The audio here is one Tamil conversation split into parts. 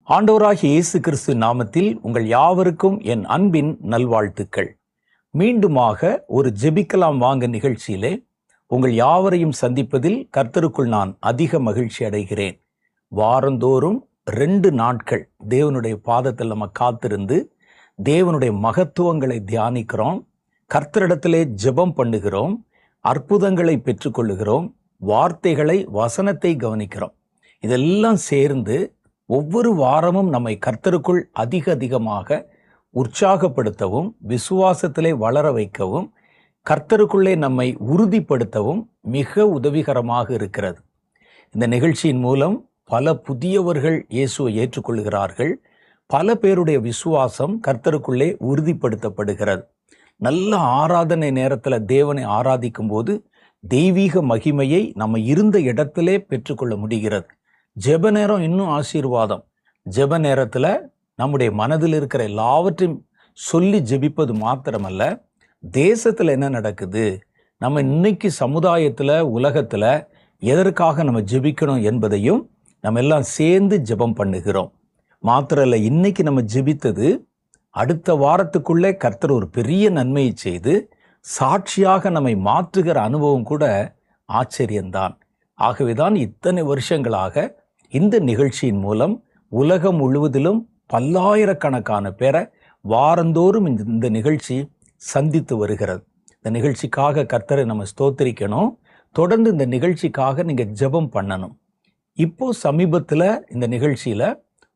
ஆண்டவராகிய இயேசு கிறிஸ்து நாமத்தில் உங்கள் யாவருக்கும் என் அன்பின் நல்வாழ்த்துக்கள். மீண்டுமாக ஒரு ஜெபிக்கலாம் வாங்க நிகழ்ச்சியிலே உங்கள் யாவரையும் சந்திப்பதில் கர்த்தருக்குள் நான் அதிக மகிழ்ச்சி அடைகிறேன். வாரந்தோறும் 2 நாட்கள் தேவனுடைய பாதத்தில் நம்ம காத்திருந்து தேவனுடைய மகத்துவங்களை தியானிக்கிறோம், கர்த்தரிடத்திலே ஜெபம் பண்ணுகிறோம், அற்புதங்களை பெற்றுக்கொள்ளுகிறோம், வார்த்தைகளை வசனத்தை கவனிக்கிறோம். இதெல்லாம் சேர்ந்து ஒவ்வொரு வாரமும் நம்மை கர்த்தருக்குள் அதிகமாக உற்சாகப்படுத்தவும், விசுவாசத்திலே வளர வைக்கவும், கர்த்தருக்குள்ளே நம்மை உறுதிப்படுத்தவும் மிக உதவிகரமாக இருக்கிறது. இந்த நிகழ்ச்சியின் மூலம் பல புதியவர்கள் இயேசுவை ஏற்றுக்கொள்கிறார்கள். பல பேருடைய விசுவாசம் கர்த்தருக்குள்ளே உறுதிப்படுத்தப்படுகிறது. நல்ல ஆராதனை நேரத்தில் தேவனை ஆராதிக்கும் போது தெய்வீக மகிமையை நம்ம இருந்த இடத்திலே பெற்றுக்கொள்ள முடிகிறது. ஜெப நேரம் இன்னும் ஆசீர்வாதம். ஜெப நேரத்தில் நம்முடைய மனதில் இருக்கிற எல்லாவற்றையும் சொல்லி ஜெபிப்பது மாத்திரமல்ல, தேசத்தில் என்ன நடக்குது, நம்ம இன்னைக்கு சமுதாயத்தில் உலகத்தில் எதற்காக நம்ம ஜெபிக்கணும் என்பதையும் நம்ம எல்லாம் சேர்ந்து ஜெபம் பண்ணுகிறோம். மாத்திரம் இல்லை, இன்னைக்கு நம்ம ஜெபித்தது அடுத்த வாரத்துக்குள்ளே கர்த்தர் ஒரு பெரிய நன்மையை செய்து சாட்சியாக நம்மை மாற்றுகிற அனுபவம் கூட ஆச்சரியம்தான். ஆகவேதான் இத்தனை வருஷங்களாக இந்த நிகழ்ச்சியின் மூலம் உலகம் முழுவதிலும் பல்லாயிரக்கணக்கான பேரை வாரந்தோறும் இந்த நிகழ்ச்சி சந்தித்து வருகிறது. இந்த நிகழ்ச்சிக்காக கர்த்தரை நம்ம ஸ்தோத்திரிக்கணும். தொடர்ந்து இந்த நிகழ்ச்சிக்காக நீங்கள் ஜெபம் பண்ணணும். இப்போ சமீபத்தில் இந்த நிகழ்ச்சியில்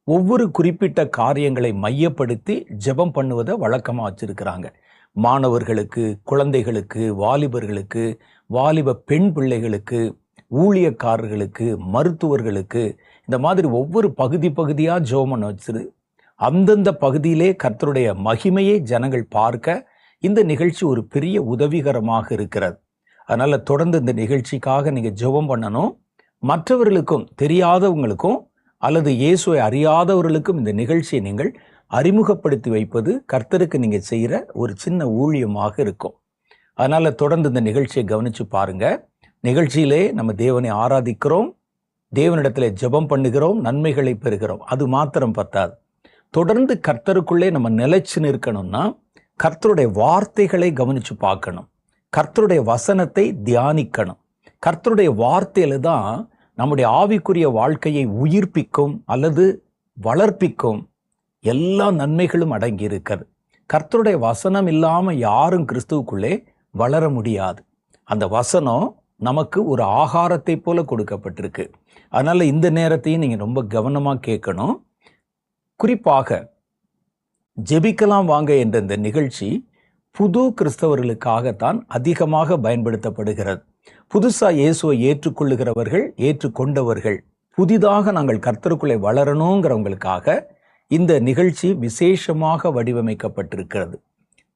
ஒவ்வொரு குறிப்பிட்ட காரியங்களை மையப்படுத்தி ஜெபம் பண்ணுவதை வழக்கமாக வச்சிருக்கிறாங்க. மாணவர்களுக்கு, குழந்தைகளுக்கு, வாலிபர்களுக்கு, வாலிப பெண் பிள்ளைகளுக்கு, ஊழியக்காரர்களுக்கு, மருத்துவர்களுக்கு, இந்த மாதிரி ஒவ்வொரு பகுதியாக ஜெபம் பண்ண வச்சிரு. அந்தந்த பகுதியிலே கர்த்தருடைய மகிமையை ஜனங்கள் பார்க்க இந்த நிகழ்ச்சி ஒரு பெரிய உதவிகரமாக இருக்கிறது. அதனால தொடர்ந்து இந்த நிகழ்ச்சிக்காக நீங்கள் ஜெபம் பண்ணணும். மற்றவர்களுக்கும், தெரியாதவங்களுக்கும் அல்லது இயேசுவை அறியாதவர்களுக்கும் இந்த நிகழ்ச்சியை நீங்கள் அறிமுகப்படுத்தி வைப்பது கர்த்தருக்கு நீங்கள் செய்கிற ஒரு சின்ன ஊழியமாக இருக்கும். அதனால தொடர்ந்து இந்த நிகழ்ச்சியை கவனித்து பாருங்க. நிகழ்ச்சியிலே நம்ம தேவனை ஆராதிக்கிறோம், தேவனிடத்தில் ஜெபம் பண்ணுகிறோம், நன்மைகளை பெறுகிறோம். அது மாத்திரம் பத்தாது. தொடர்ந்து கர்த்தருக்குள்ளே நம்ம நிலைச்சு நிற்கணும்னா கர்த்தருடைய வார்த்தைகளை கவனித்து பார்க்கணும், கர்த்தருடைய வசனத்தை தியானிக்கணும். கர்த்தருடைய வார்த்தையில தான் நம்முடைய ஆவிக்குரிய வாழ்க்கையை உயிர்ப்பிக்கும் அல்லது வளர்ப்பிக்கும் எல்லா நன்மைகளும் அடங்கி இருக்கிறது. கர்த்தருடைய வசனம் இல்லாமல் யாரும் கிறிஸ்துவுக்குள்ளே வளர முடியாது. அந்த வசனம் நமக்கு ஒரு ஆகாரத்தை போல கொடுக்கப்பட்டிருக்கு. அதனால இந்த நேரத்தையும் நீங்கள் ரொம்ப கவனமாக கேட்கணும். குறிப்பாக ஜெபிக்கலாம் வாங்க என்ற இந்த நிகழ்ச்சி புது கிறிஸ்தவர்களுக்காகத்தான் அதிகமாக பயன்படுத்தப்படுகிறது. புதுசாக இயேசுவை ஏற்றுக்கொள்ளுகிறவர்கள், ஏற்றுக்கொண்டவர்கள், புதிதாக நாங்கள் கர்த்தருக்குள்ளே வளரணுங்கிறவங்களுக்காக இந்த நிகழ்ச்சி விசேஷமாக வடிவமைக்கப்பட்டிருக்கிறது.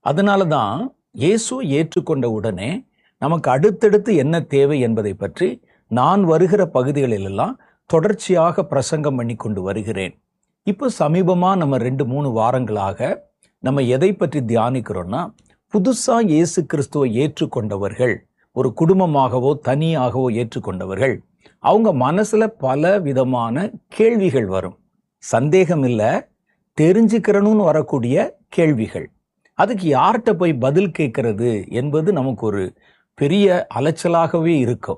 அதனால தான் இயேசுவை ஏற்றுக்கொண்ட உடனே நமக்கு அடுத்தடுத்து என்ன தேவை என்பதை பற்றி நான் வருகிற பகுதிகளிலெல்லாம் தொடர்ச்சியாக பிரசங்கம் பண்ணி கொண்டு வருகிறேன். இப்போ சமீபமாக நம்ம 2-3 வாரங்களாக நம்ம எதை பற்றி தியானிக்கிறோம்னா, புதுசாக இயேசு கிறிஸ்துவை ஏற்றுக்கொண்டவர்கள், ஒரு குடும்பமாகவோ தனியாகவோ ஏற்றுக்கொண்டவர்கள், அவங்க மனசில் பல விதமான கேள்விகள் வரும். சந்தேகம் இல்லை, தெரிஞ்சுக்கிறணும்னு வரக்கூடிய கேள்விகள். அதுக்கு யார்கிட்ட போய் பதில் கேட்கறது என்பது நமக்கு ஒரு பெரிய அலைச்சலாகவே இருக்கும்.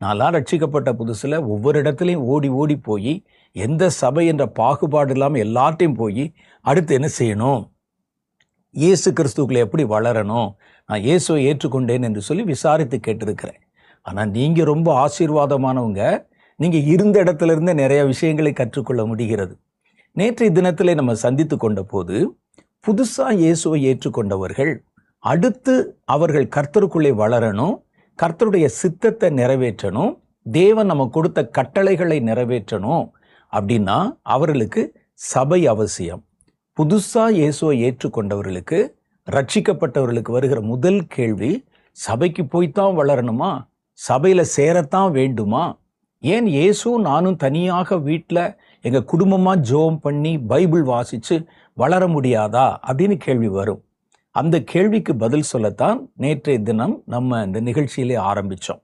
நான்லாம் ரட்சிக்கப்பட்ட புதுசில் ஒவ்வொரு இடத்துலையும் ஓடி ஓடி போய் எந்த சபை என்ற பாகுபாடு இல்லாமல் எல்லார்ட்டையும் போய் அடுத்து என்ன செய்யணும், இயேசு கிறிஸ்துக்குள்ளே எப்படி வளரணும், நான் இயேசுவை ஏற்றுக்கொண்டேன் என்று சொல்லி விசாரித்து கேட்டிருக்கிறேன். ஆனால் நீங்கள் ரொம்ப ஆசீர்வாதமானவங்க, நீங்கள் இருந்த இடத்துல இருந்தே நிறைய விஷயங்களை கற்றுக்கொள்ள முடிகிறது. நேற்றைய தினத்திலே நம்ம சந்தித்து கொண்ட போது புதுசாக இயேசுவை ஏற்றுக்கொண்டவர்கள் அடுத்து அவர்கள் கர்த்தருக்குள்ளே வளரணும், கர்த்தருடைய சித்தத்தை நிறைவேற்றணும், தேவன் நம்ம கொடுத்த கட்டளைகளை நிறைவேற்றணும் அப்படின்னா அவர்களுக்கு சபை அவசியம். புதுசாக இயேசுவை ஏற்றுக்கொண்டவர்களுக்கு, ரட்சிக்கப்பட்டவர்களுக்கு வருகிற முதல் கேள்வி, சபைக்கு போய்த்தான் வளரணுமா, சபையில் சேரத்தான் வேண்டுமா, ஏன் இயேசு நானும் தனியாக வீட்டில் எங்கள் குடும்பமாக ஜெபம் பண்ணி பைபிள் வாசித்து வளர முடியாதா அப்படின்னு கேள்வி வரும். அந்த கேள்விக்கு பதில் சொல்லத்தான் நேற்றைய தினம் நம்ம இந்த நிகழ்ச்சியிலே ஆரம்பித்தோம்.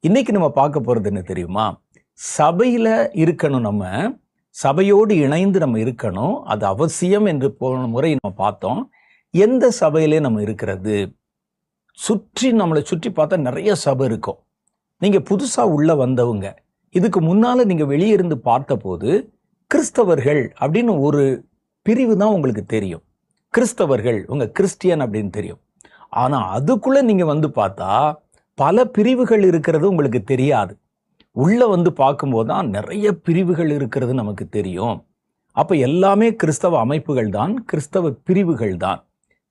இன்னைக்கு நம்ம பார்க்க போகிறது என்ன தெரியுமா, சபையில் இருக்கணும். நம்ம சபையோடு இணைந்து நம்ம இருக்கணும், அது அவசியம் என்று போன முறை நம்ம பார்த்தோம். எந்த சபையிலே நம்ம இருக்கிறது? நம்மளை சுற்றி பார்த்தா நிறைய சபை இருக்கும். நீங்க புதுசா உள்ள வந்தவங்க, இதுக்கு முன்னால நீங்க வெளியே இருந்து பார்த்தபோது கிறிஸ்தவர்கள் அப்படின்னு ஒரு பிரிவு தான் உங்களுக்கு தெரியும். கிறிஸ்தவர்கள், உங்க கிறிஸ்டியன் அப்படின்னு தெரியும். ஆனா அதுக்குள்ள நீங்க வந்து பார்த்தா பல பிரிவுகள் இருக்கிறது உங்களுக்கு தெரியாது. உள்ள வந்து பார்க்கும்போது தான் நிறைய பிரிவுகள் இருக்கிறது நமக்கு தெரியும். அப்ப எல்லாமே கிறிஸ்தவ அமைப்புகள் தான், கிறிஸ்தவ பிரிவுகள் தான்.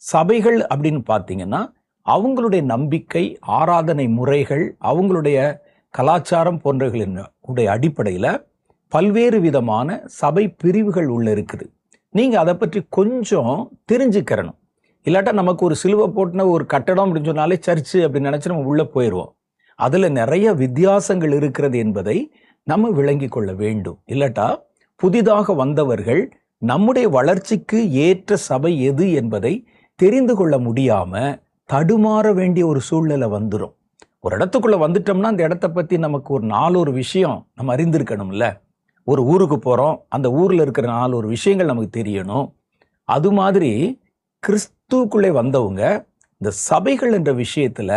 சபைகள் அப்படின்னு பார்த்தீங்கன்னா அவங்களுடைய நம்பிக்கை, ஆராதனை முறைகள், அவங்களுடைய கலாச்சாரம் போன்றவர்களுடைய அடிப்படையில் பல்வேறு விதமான சபை பிரிவுகள் உள்ள இருக்குது. நீங்க அதை பற்றி கொஞ்சம் தெரிஞ்சுக்கிறணும். இல்லாட்டா நமக்கு ஒரு சிலுவை போட்டுன ஒரு கட்டடம் அப்படின்னு சொன்னாலே சர்ச்சு அப்படின்னு நினைச்சு நம்ம உள்ள போயிடுவோம். அதுல நிறைய வித்தியாசங்கள் இருக்கிறது என்பதை நம்ம விளங்கி கொள்ள வேண்டும். இல்லாட்டா புதிதாக வந்தவர்கள் நம்முடைய வளர்ச்சிக்கு ஏற்ற சபை எது என்பதை தெரிந்து கொள்ள முடியாம தடுமாற வேண்டிய ஒரு சூழ்நிலை வந்துடும். ஒரு இடத்துக்குள்ள வந்துட்டோம்னா அந்த இடத்த பத்தி நமக்கு ஒரு 4 விஷயம் நம்ம அறிந்திருக்கணும்ல. ஒரு ஊருக்கு போறோம், அந்த ஊர்ல இருக்கிற 4 விஷயங்கள் நமக்கு தெரியணும். அது மாதிரி கிறிஸ்துவுக்குள்ளே வந்தவங்க இந்த சபைகள் என்ற விஷயத்துல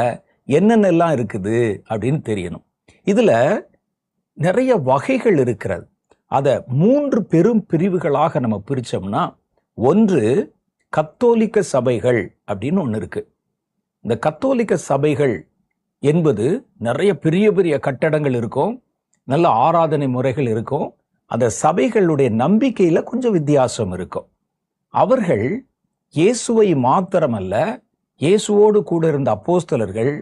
என்னென்னலாம் இருக்குது அப்படின்னு தெரியணும். இதுல நிறைய வகைகள் இருக்கிறது. அதை 3 பெரும் பிரிவுகளாக நம்ம பிரிச்சோம்னா, ஒன்று கத்தோலிக்க சபைகள் அப்படின்னு ஒன்று இருக்கு. இந்த கத்தோலிக்க சபைகள் என்பது நிறைய பெரிய பெரிய கட்டடங்கள் இருக்கும், நல்ல ஆராதனை முறைகள் இருக்கும். அந்த சபைகளுடைய நம்பிக்கையில கொஞ்சம் வித்தியாசம் இருக்கும். அவர்கள் இயேசுவை மாத்திரமல்ல, இயேசுவோடு கூட இருந்த அப்போஸ்தலர்கள்,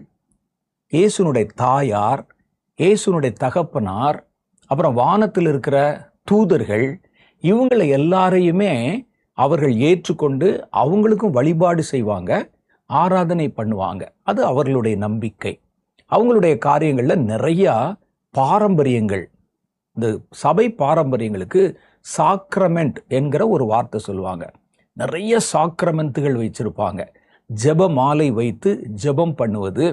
இயேசுனுடைய தாயார், இயேசுனுடைய தகப்பனார், அப்புறம் வானத்தில் இருக்கிற தூதர்கள், இவங்களை எல்லாரையுமே அவர்கள் ஏற்றுக்கொண்டு அவங்களுக்கும் வழிபாடு செய்வாங்க, ஆராதனை பண்ணுவாங்க. அது அவர்களுடைய நம்பிக்கை. அவங்களுடைய காரியங்கள்ல நிறைய பாரம்பரியங்கள், இந்த சபை பாரம்பரியங்களுக்கு சாக்ரமெண்ட் என்கிற ஒரு வார்த்தை சொல்லுவாங்க. நிறைய சாக்ரமெண்ட்டுகள் வச்சிருப்பாங்க. ஜெப மாலை வைத்து ஜெபம் பண்ணுவது,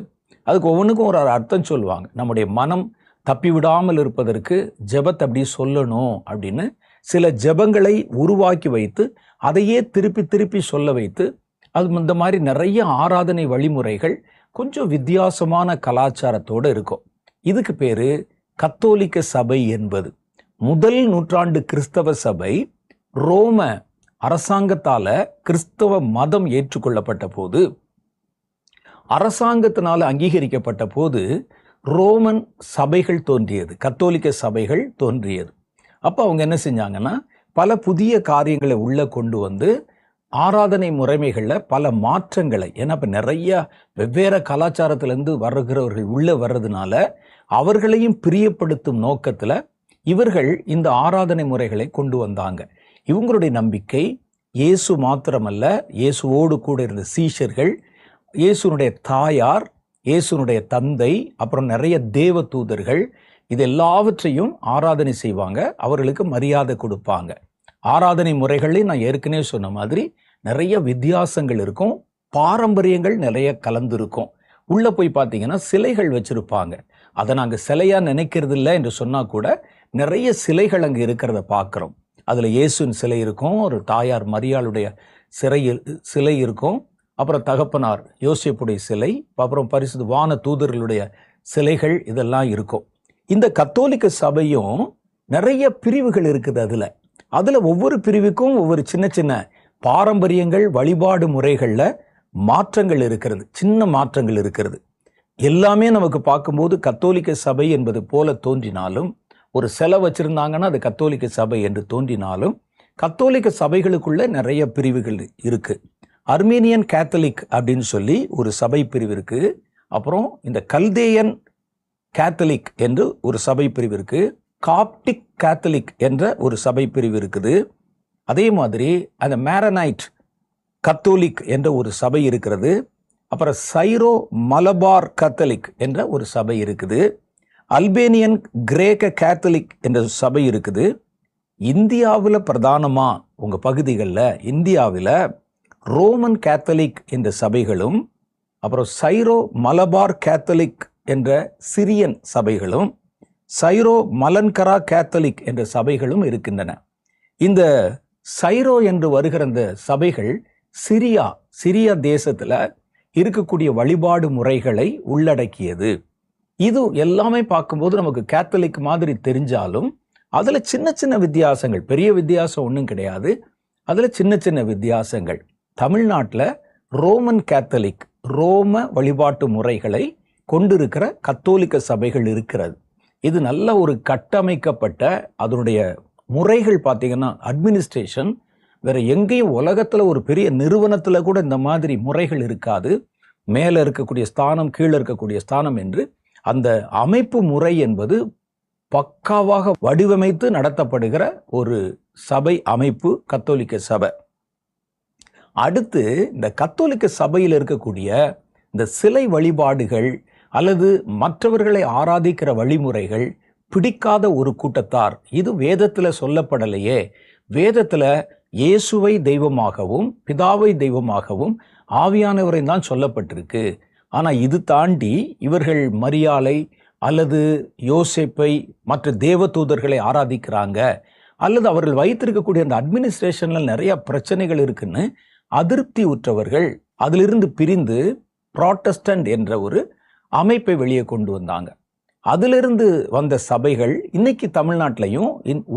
அதுக்கு ஒவ்வொன்றுக்கும் ஒரு அர்த்தம் சொல்லுவாங்க. நம்முடைய மனம் தப்பி விடாமல் இருப்பதற்கு ஜெபத்தை அப்படி சொல்லணும் அப்படின்னு சில ஜெபங்களை உருவாக்கி வைத்து அதையே திருப்பி திருப்பி சொல்ல வைத்து, அது இந்த மாதிரி நிறைய ஆராதனை வழிமுறைகள் கொஞ்சம் வித்தியாசமான கலாச்சாரத்தோடு இருக்கும். இதுக்கு பேரு கத்தோலிக்க சபை என்பது. முதல் நூற்றாண்டு கிறிஸ்தவ சபை ரோம அரசாங்கத்தால கிறிஸ்தவ மதம் ஏற்றுக்கொள்ளப்பட்ட போது, அரசாங்கத்தினால அங்கீகரிக்கப்பட்ட போது ரோமன் சபைகள் தோன்றியது, கத்தோலிக்க சபைகள் தோன்றியது. அப்போ அவங்க என்ன செஞ்சாங்கன்னா, பல புதிய காரியங்களை உள்ள கொண்டு வந்து ஆராதனை முறைமைகளில் பல மாற்றங்களை, ஏன்னா இப்போ நிறைய வெவ்வேறு கலாச்சாரத்திலேருந்து வருகிறவர்கள் உள்ளே வர்றதுனால அவர்களையும் பிரியப்படுத்தும் நோக்கத்தில் இவர்கள் இந்த ஆராதனை முறைகளை கொண்டு வந்தாங்க. இவங்களுடைய நம்பிக்கை இயேசு மாத்திரமல்ல, இயேசுவோடு கூட இருந்த சீஷர்கள், இயேசுனுடைய தாயார், இயேசுனுடைய தந்தை, அப்புறம் நிறைய தேவ தூதர்கள், இது எல்லாவற்றையும் ஆராதனை செய்வாங்க, அவர்களுக்கு மரியாதை கொடுப்பாங்க. ஆராதனை முறைகளையும் நான் ஏற்கனவே சொன்ன மாதிரி நிறைய வித்தியாசங்கள் இருக்கும், பாரம்பரியங்கள் நிறைய கலந்துருக்கும். உள்ள போய் பார்த்தீங்கன்னா சிலைகள் வச்சிருப்பாங்க. அதை நாங்கள் சிலையா நினைக்கிறது இல்லை என்று சொன்னா கூட நிறைய சிலைகள் அங்கே இருக்கிறத பார்க்குறோம். அதில் இயேசுவின் சிலை இருக்கும், ஒரு தாயார் மரியாளுடைய சிலை இருக்கும், அப்புறம் தகப்பனார் யோசேப்புடைய சிலை, அப்புறம் பரிசுத்த வான தூதர்களுடைய சிலைகள், இதெல்லாம் இருக்கும். இந்த கத்தோலிக்க சபையும் நிறைய பிரிவுகள் இருக்குது. அதுல ஒவ்வொரு பிரிவுக்கும் ஒவ்வொரு சின்ன சின்ன பாரம்பரியங்கள், வழிபாடு முறைகள்ல மாற்றங்கள் இருக்கிறது, சின்ன மாற்றங்கள் இருக்கிறது. எல்லாமே நமக்கு பார்க்கும்போது கத்தோலிக்க சபை என்பது போல தோன்றினாலும், ஒரு சிலை வச்சிருந்தாங்கன்னா அது கத்தோலிக்க சபை என்று தோன்றினாலும், கத்தோலிக்க சபைகளுக்குள்ள நிறைய பிரிவுகள் இருக்கு. அர்மீனியன் கேத்தலிக் அப்படின்னு சொல்லி ஒரு சபை பிரிவு இருக்கு. அப்புறம் இந்த கல்தேயன் கேத்தலிக் என்று ஒரு சபை பிரிவு இருக்கு. காப்டிக் கேத்தலிக் என்ற ஒரு சபை பிரிவு இருக்குது. அதே மாதிரி அந்த மேரனைட் கத்தோலிக் என்ற ஒரு சபை இருக்கிறது. அப்புறம் சைரோ மலபார் கத்தலிக் என்ற ஒரு சபை இருக்குது. அல்பேனியன் கிரேக்க கேத்தலிக் என்ற சபை இருக்குது. இந்தியாவில் பிரதானமா உங்க பகுதிகளில் இந்தியாவில் ரோமன் கேத்தலிக் என்ற சபைகளும், அப்புறம் சைரோ மலபார் கேத்தலிக் என்ற சிரியன் சபைகளும், சைரோ மலன்கரா கேத்தலிக் என்ற சபைகளும் இருக்கின்றன. இந்த சைரோ என்று வருகிற இந்த சபைகள் சிரியா தேசத்துல இருக்கக்கூடிய வழிபாடு முறைகளை உள்ளடக்கியது. இது எல்லாமே பார்க்கும்போது நமக்கு கேத்தலிக் மாதிரி தெரிஞ்சாலும் அதுல சின்ன சின்ன வித்தியாசங்கள், பெரிய வித்தியாசம் ஒன்றும் கிடையாது. அதுல சின்ன சின்ன வித்தியாசங்கள். தமிழ்நாட்டில் ரோமன் கேத்தலிக், ரோம வழிபாட்டு முறைகளை கொண்டிருக்கிற கத்தோலிக்க சபைகள் இருக்கிறது. இது நல்ல ஒரு கட்டமைக்கப்பட்ட அதனுடைய முறைகள். பார்த்தீங்கன்னா அட்மினிஸ்ட்ரேஷன் வேற எங்கேயும் உலகத்துல ஒரு பெரிய நிறுவனத்துல கூட இந்த மாதிரி முறைகள் இருக்காது. மேல இருக்கக்கூடிய ஸ்தானம், கீழே இருக்கக்கூடிய ஸ்தானம் என்று அந்த அமைப்பு முறை என்பது பக்காவாக வடிவமைத்து நடத்தப்படுகிற ஒரு சபை அமைப்பு கத்தோலிக்க சபை. அடுத்து இந்த கத்தோலிக்க சபையில் இருக்கக்கூடிய இந்த சிலை வழிபாடுகள் அல்லது மற்றவர்களை ஆராதிக்கிற வழிமுறைகள் பிடிக்காத ஒரு கூட்டத்தார். இது வேதத்துல சொல்லப்படலையே. வேதத்துல இயேசுவை தெய்வமாகவும் பிதாவை தெய்வமாகவும் ஆவியானவரை தான் சொல்லப்பட்டிருக்கு. ஆனா இது தாண்டி இவர்கள் மரியாளை அல்லது யோசேப்பை மற்ற தேவதூதர்களை ஆராதிக்கிறாங்க, அல்லது அவர்கள் வைத்திருக்கக்கூடிய அந்த அட்மினிஸ்ட்ரேஷன்ல நிறைய பிரச்சனைகள் இருக்குன்னு அதிருப்தி உற்றவர்கள் அதிலிருந்து பிரிந்து புராட்டஸ்டன்ட் என்ற ஒரு அமைப்பை வெளியே கொண்டு வந்தாங்க. அதிலிருந்து வந்த சபைகள் இன்னைக்கு தமிழ்நாட்டிலையும்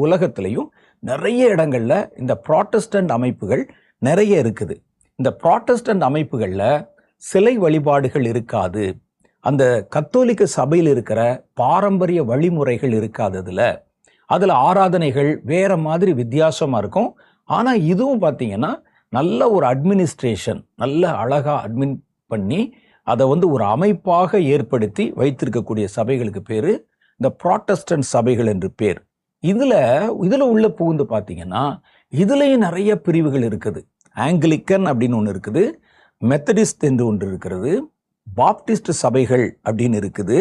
உலகத்திலையும் நிறைய இடங்கள்ல இந்த புராட்டஸ்டன்ட் அமைப்புகள் நிறைய இருக்குது. இந்த புராட்டஸ்டன்ட் அமைப்புகள்ல சிலை வழிபாடுகள் இருக்காது. அந்த கத்தோலிக்க சபையில் இருக்கிற பாரம்பரிய வழிமுறைகள் இருக்காததுல அதுல ஆராதனைகள் வேற மாதிரி வித்தியாசமா இருக்கும். ஆனா இதுவும் பார்த்தீங்கன்னா நல்ல ஒரு அட்மினிஸ்ட்ரேஷன், நல்ல அழகா அட்மின் பண்ணி அதை ஒரு அமைப்பாக ஏற்படுத்தி வைத்திருக்கக்கூடிய சபைகளுக்கு பேரு இந்த புராட்டஸ்டன்ட் சபைகள் என்று பேர். இதுல உள்ள புகுந்து பார்த்தீங்கன்னா இதுலயும் நிறைய பிரிவுகள் இருக்குது. ஆங்கிலிக்கன் அப்படின்னு ஒன்று இருக்குது, மெத்தடிஸ்ட் என்று ஒன்று இருக்கிறது, பாப்டிஸ்ட் சபைகள் அப்படின்னு இருக்குது,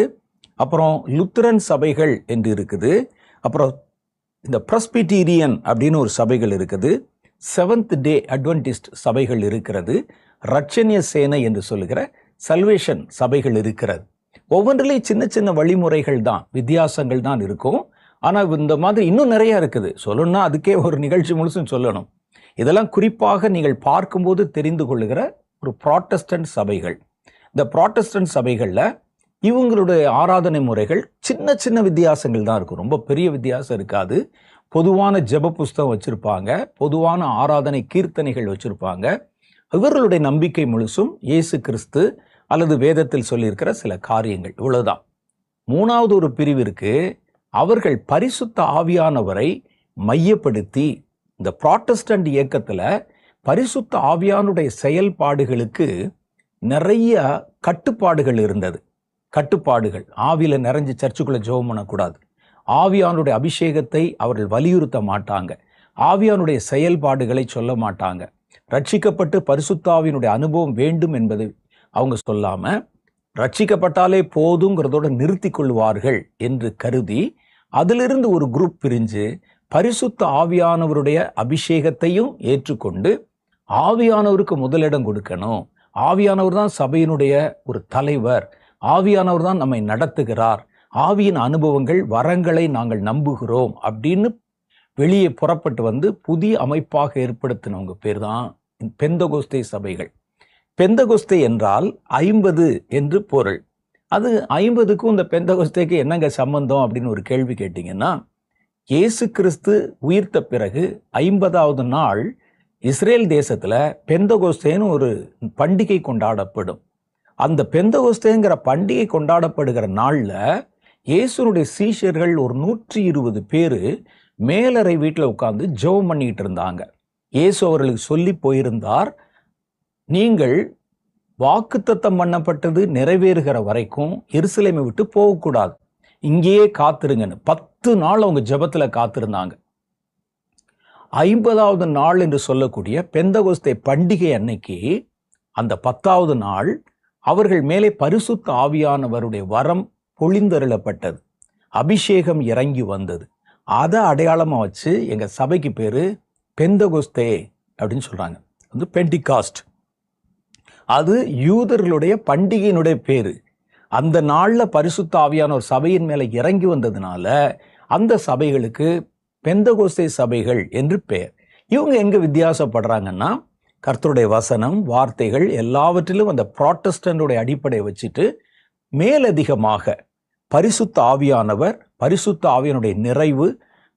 அப்புறம் லுத்தரன் சபைகள் என்று இருக்குது, அப்புறம் இந்த பிரஸ்பிட்டீரியன் அப்படின்னு ஒரு சபைகள் இருக்குது, செவன்த் டே அட்வென்டிஸ்ட் சபைகள் இருக்கிறது, ரட்சணிய சேனை என்று சொல்லுகிற சல்வேஷன் சபைகள் இருக்கிறது. ஒவ்வொன்றிலையும் சின்ன சின்ன வழிமுறைகள் தான், வித்தியாசங்கள் தான் இருக்கும். ஆனா இந்த மாதிரி இன்னும் நிறைய இருக்குது. சொல்லணும்னா அதுக்கே ஒரு நிகழ்ச்சி முழுசும் சொல்லணும். இதெல்லாம் குறிப்பாக நீங்கள் பார்க்கும்போது தெரிந்து கொள்ளுகிற ஒரு புராட்டஸ்டன்ட் சபைகள். இந்த புராட்டஸ்டன்ட் சபைகள்ல இவங்களுடைய ஆராதனை முறைகள் சின்ன சின்ன வித்தியாசங்கள் தான் இருக்கும், ரொம்ப பெரிய வித்தியாசம் இருக்காது. பொதுவான ஜெப புஸ்தகம் வச்சிருப்பாங்க, பொதுவான ஆராதனை கீர்த்தனைகள் வச்சிருப்பாங்க. இவர்களுடைய நம்பிக்கை முழுசும் இயேசு கிறிஸ்து அல்லது வேதத்தில் சொல்லியிருக்கிற சில காரியங்கள், இவ்வளவுதான். மூணாவது ஒரு பிரிவிற்கு அவர்கள் பரிசுத்த ஆவியானவரை மையப்படுத்தி இந்த புராட்டஸ்டன்ட் இயக்கத்துல பரிசுத்த ஆவியானுடைய செயல்பாடுகளுக்கு நிறைய கட்டுப்பாடுகள் இருந்தது. கட்டுப்பாடுகள், ஆவியில நிறைஞ்சு சர்ச்சுக்குள்ள ஜெபம் பண்ணக்கூடாது, ஆவியானுடைய அபிஷேகத்தை அவர்கள் வலியுறுத்த மாட்டாங்க, ஆவியானுடைய செயல்பாடுகளை சொல்ல மாட்டாங்க, ரட்சிக்கப்பட்டு பரிசுத்த ஆவியினுடைய அனுபவம் வேண்டும் என்பதை அவங்க சொல்லாம ரட்சிக்கப்பட்டாலே போதுங்கிறதோட நிறுத்தி கொள்வார்கள் என்று கருதி அதிலிருந்து ஒரு குரூப் பிரிஞ்சு பரிசுத்த ஆவியானவருடைய அபிஷேகத்தையும் ஏற்றுக்கொண்டு ஆவியானவருக்கு முதலிடம் கொடுக்கணும், ஆவியானவர் தான் சபையினுடைய ஒரு தலைவர், ஆவியானவர் தான் நம்மை நடத்துகிறார், ஆவியின் அனுபவங்கள் வரங்களை நாங்கள் நம்புகிறோம் அப்படின்னு வெளியே புறப்பட்டு புதிய அமைப்பாக ஏற்படுத்தினவங்க பேர் தான் பெந்தகோஸ்தே சபைகள். பெந்தகோஸ்தே என்றால் 50 என்று பொருள். அது 50க்கும் இந்த பெந்தகோஸ்தேக்கு என்னங்க சம்பந்தம் அப்படின்னு ஒரு கேள்வி கேட்டீங்கன்னா, இயேசு கிறிஸ்து உயிர்த்த பிறகு 50வது நாள் இஸ்ரேல் தேசத்துல பெந்தகோஸ்தேன்னு ஒரு பண்டிகை கொண்டாடப்படும். அந்த பெந்தகோஸ்தேங்கிற பண்டிகை கொண்டாடப்படுகிற நாள்ல இயேசுனுடைய சீஷர்கள் ஒரு 120 பேரு மேலறை வீட்டில் உட்கார்ந்து ஜெபம் பண்ணிட்டு இருந்தாங்க. இயேசு அவர்களுக்கு சொல்லி போயிருந்தார், நீங்கள் வாக்குத்தத்தம் பண்ணப்பட்டது நிறைவேறுகிற வரைக்கும் எருசலேமை விட்டு போகக்கூடாது, இங்கேயே காத்திருங்கன்னு 10 நாள் அவங்க ஜெபத்துல காத்திருந்தாங்க. 50வது நாள் என்று சொல்லக்கூடிய பெந்தகோஸ்தே பண்டிகை அன்னைக்கு அந்த 10வது நாள் அவர்கள் மேலே பரிசுத்த ஆவியானவருடைய வரம் பொழிந்தருளப்பட்டது, அபிஷேகம் இறங்கி வந்தது. அதை அடையாளமா வச்சு எங்க சபைக்கு பேரு பெந்தகோஸ்தே அப்படின்னு சொல்றாங்க. பெண்டிகாஸ்ட், அது யூதர்களுடைய பண்டிகையினுடைய பேரு. அந்த நாள்ல பரிசுத்த ஆவியானவர் சபையின் மேல இறங்கி வந்ததுனால அந்த சபைகளுக்கு பெந்தகோஸ்தே சபைகள் என்று பெயர். இவங்க எங்க வித்தியாசப்படுறாங்கன்னா, கர்த்தருடைய வசனம், வார்த்தைகள் எல்லாவற்றிலும் அந்த புராட்டஸ்டன்டுடைய அடிப்படையை வச்சுட்டு மேலதிகமாக பரிசுத்த ஆவியானவர், பரிசுத்த ஆவியானுடைய நிறைவு,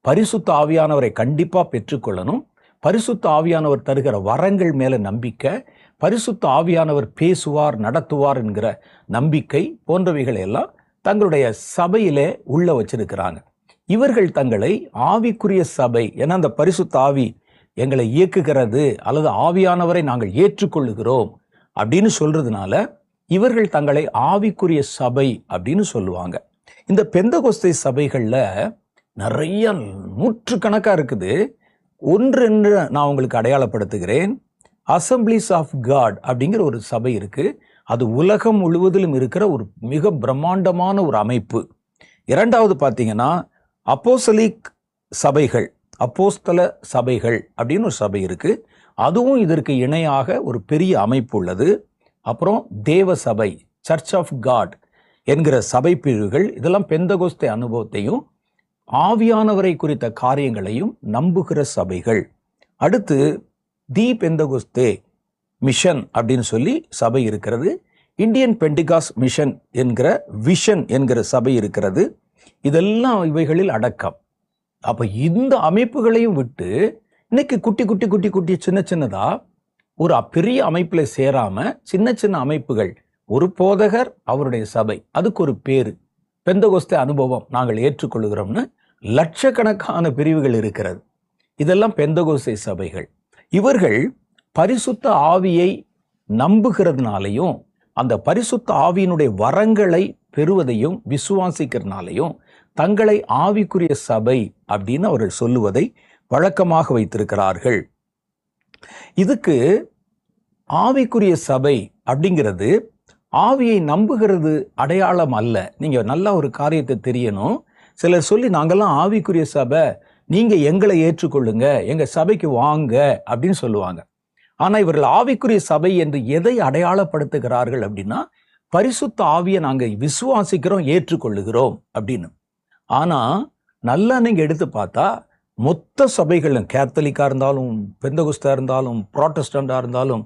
பரிசுத்த ஆவியானவரை கண்டிப்பா பெற்றுக்கொள்ளணும், பரிசுத்த ஆவியானவர் தருகிற வரங்கள் மேல நம்பிக்கை, பரிசுத்த ஆவியானவர் பேசுவார், நடத்துவார் என்கிற நம்பிக்கை போன்றவைகளை எல்லாம் தங்களுடைய சபையிலே உள்ள வச்சிருக்கிறாங்க. இவர்கள் தங்களை ஆவிக்குரிய சபை, ஏன்னா அந்த பரிசுத்த ஆவி எங்களை இயக்குகிறது அல்லது ஆவியானவரை நாங்கள் ஏற்றுக்கொள்ளுகிறோம் அப்படின்னு சொல்றதுனால இவர்கள் தங்களை ஆவிக்குரிய சபை அப்படின்னு சொல்லுவாங்க. இந்த பெந்தகோஸ்தே சபைகள்ல நிறைய நூற்றுக்கணக்கா இருக்குது. ஒன்று என்று நான் உங்களுக்கு அடையாளப்படுத்துகிறேன். அசம்பிளிஸ் ஆஃப் காட் அப்படிங்கிற ஒரு சபை இருக்கு. அது உலகம் முழுவதிலும் இருக்கிற ஒரு மிக பிரம்மாண்டமான ஒரு அமைப்பு. இரண்டாவது பார்த்தீங்கன்னா அப்போஸ்தலிக் சபைகள், அப்போஸ்தல சபைகள் அப்படின்னு ஒரு சபை இருக்கு. அதுவும் இதற்கு இணையாக ஒரு பெரிய அமைப்பு உள்ளது. அப்புறம் தேவ சபை, சர்ச் ஆஃப் காட் என்கிற சபை பிரிவுகள். இதெல்லாம் பெந்தகோஸ்தே அனுபவத்தையும் ஆவியானவரை குறித்த காரியங்களையும் நம்புகிற சபைகள். அடுத்து தி பெந்தகோஸ்தே மிஷன் அப்படின்னு சொல்லி சபை இருக்கிறது. இந்தியன் பெண்டிகாஸ் மிஷன் என்கிற விஷன் என்கிற சபை இருக்கிறது. இதெல்லாம் இவைகளில் அடக்கம். அப்ப இந்த அமைப்புகளையும் விட்டு இன்னைக்கு குட்டி குட்டி குட்டி குட்டி சின்ன சின்னதா ஒரு பெரிய அமைப்புல சேராம சின்ன சின்ன அமைப்புகள், ஒரு போதகர், அவருடைய சபை, அதுக்கு ஒரு பேரு, பெந்தகோஸ்தே அனுபவம் நாங்கள் ஏற்றுக்கொள்கிறோம்னு லட்சக்கணக்கான பிரிவுகள் இருக்கிறது. இதெல்லாம் பெந்தகோஸ்தே சபைகள். இவர்கள் பரிசுத்த ஆவியை நம்புகிறதுனாலையும் அந்த பரிசுத்த ஆவியினுடைய வரங்களை பெறுவதையும் விசுவாசிக்கிறதுனாலையும் தங்களை ஆவிக்குரிய சபை அப்படின்னு அவர்கள் சொல்லுவதை வழக்கமாக வைத்திருக்கிறார்கள். இதுக்கு ஆவிக்குரிய சபை அப்படிங்கிறது ஆவியை நம்புகிறது அடையாளம் அல்ல. நீங்க நல்லா ஒரு காரியத்தை தெரியணும். சிலர் சொல்லி நாங்கெல்லாம் ஆவிக்குரிய சபை, நீங்க எங்களை ஏற்றுக்கொள்ளுங்க, எங்க சபைக்கு வாங்க அப்படின்னு சொல்லுவாங்க. ஆனா இவர்கள் ஆவிக்குரிய சபை என்று எதை அடையாளப்படுத்துகிறார்கள் அப்படின்னா, பரிசுத்த ஆவியை நாங்க விசுவாசிக்கிறோம், ஏற்றுக்கொள்ளுகிறோம் அப்படின்னு. ஆனா நல்லா நீங்க எடுத்து பார்த்தா மொத்த சபைகளும், கேத்தலிக்கா இருந்தாலும், பெந்தகோஸ்தா இருந்தாலும், புராட்டஸ்டண்டா இருந்தாலும்,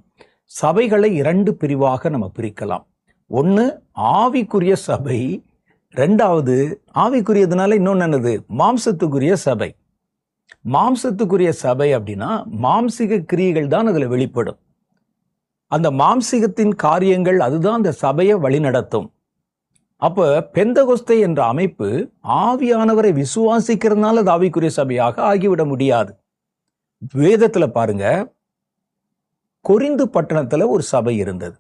சபைகளை இரண்டு பிரிவாக நம்ம பிரிக்கலாம். ஒன்று ஆவிக்குரிய சபை, ரெண்டாவது ஆவிக்குரியதுனால இன்னொன்று என்னது, மாம்சத்துக்குரிய சபை. மாம்சத்துக்குரிய சபை அப்படின்னா மாம்சிக கிரியைகள் தான் அதுல வெளிப்படும். அந்த மாம்சிகத்தின் காரியங்கள் அதுதான் அந்த சபையை வழிநடத்தும். அப்ப பெந்தகோஸ்தே என்ற அமைப்பு ஆவியானவரை விசுவாசிக்கிறதுனால அது ஆவிக்குரிய சபையாக ஆகிவிட முடியாது. வேதத்துல பாருங்க, கொரிந்து பட்டணத்துல ஒரு சபை இருந்தது.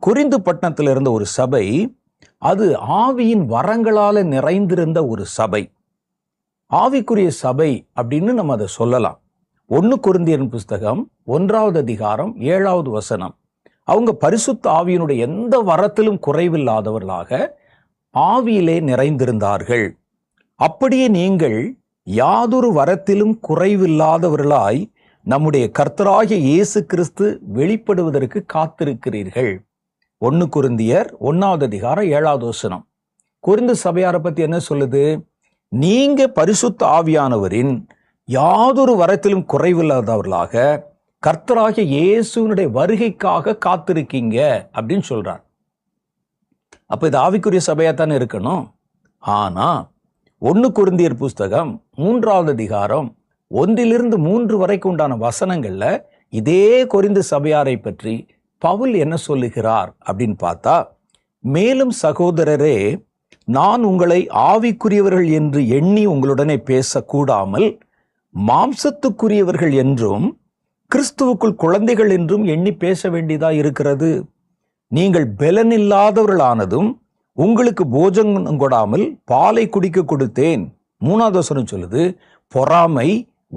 கொரிந்து பட்டணத்துல இருந்த ஒரு சபை, அது ஆவியின் வரங்களால நிறைந்திருந்த ஒரு சபை, ஆவிக்குரிய சபை அப்படின்னு நம்ம அதை சொல்லலாம். 1 கொரிந்தியர் புஸ்தகம் 1வது அதிகாரம் 7வது வசனம். அவங்க பரிசுத்த ஆவியினுடைய எந்த வரத்திலும் குறைவில்லாதவர்களாக ஆவியிலே நிறைந்திருந்தார்கள். அப்படியே நீங்கள் யாதொரு வரத்திலும் குறைவில்லாதவர்களாய் நம்முடைய கர்த்தராகிய இயேசு கிறிஸ்து வெளிப்படுவதற்கு காத்திருக்கிறீர்கள். 1 கொரிந்தியர் 1வது அதிகாரம் 7வது வசனம். கொரிந்து சபையாரை பத்தி என்ன சொல்லுது? நீங்க பரிசுத்த ஆவியானவரின் யாதொரு வரத்திலும் குறைவில்லாதவர்களாக கர்த்தராகிய இயேசுவினுடைய வருகைக்காக காத்திருக்கீங்க அப்படின்னு சொல்றார். அப்ப இது ஆவிக்குரிய சபையாத்தானே இருக்கணும். ஆனா 1 கொரிந்தியர் புஸ்தகம் 3வது அதிகாரம் 1 3 வரைக்கும் உண்டான வசனங்கள்ல இதே கொரிந்து சபையாரை பற்றி பவுல் என்ன சொல்லுகிறார் அப்படின்னு பார்த்தா, மேலும் சகோதரரே, நான் உங்களை ஆவிக்குரியவர்கள் என்று எண்ணி உங்களுடனே பேசக்கூடாமல் மாம்சத்துக்குரியவர்கள் என்றும் கிறிஸ்துவுக்குள் குழந்தைகள் என்றும் எண்ணி பேச வேண்டியதா இருக்கிறது. நீங்கள் பெலனில்லாதவர்களானதும் உங்களுக்கு போஜனம் கொடாமல் பாலை குடிக்க கொடுத்தேன். 3வது வசனம் சொல்லுது, பொறாமை,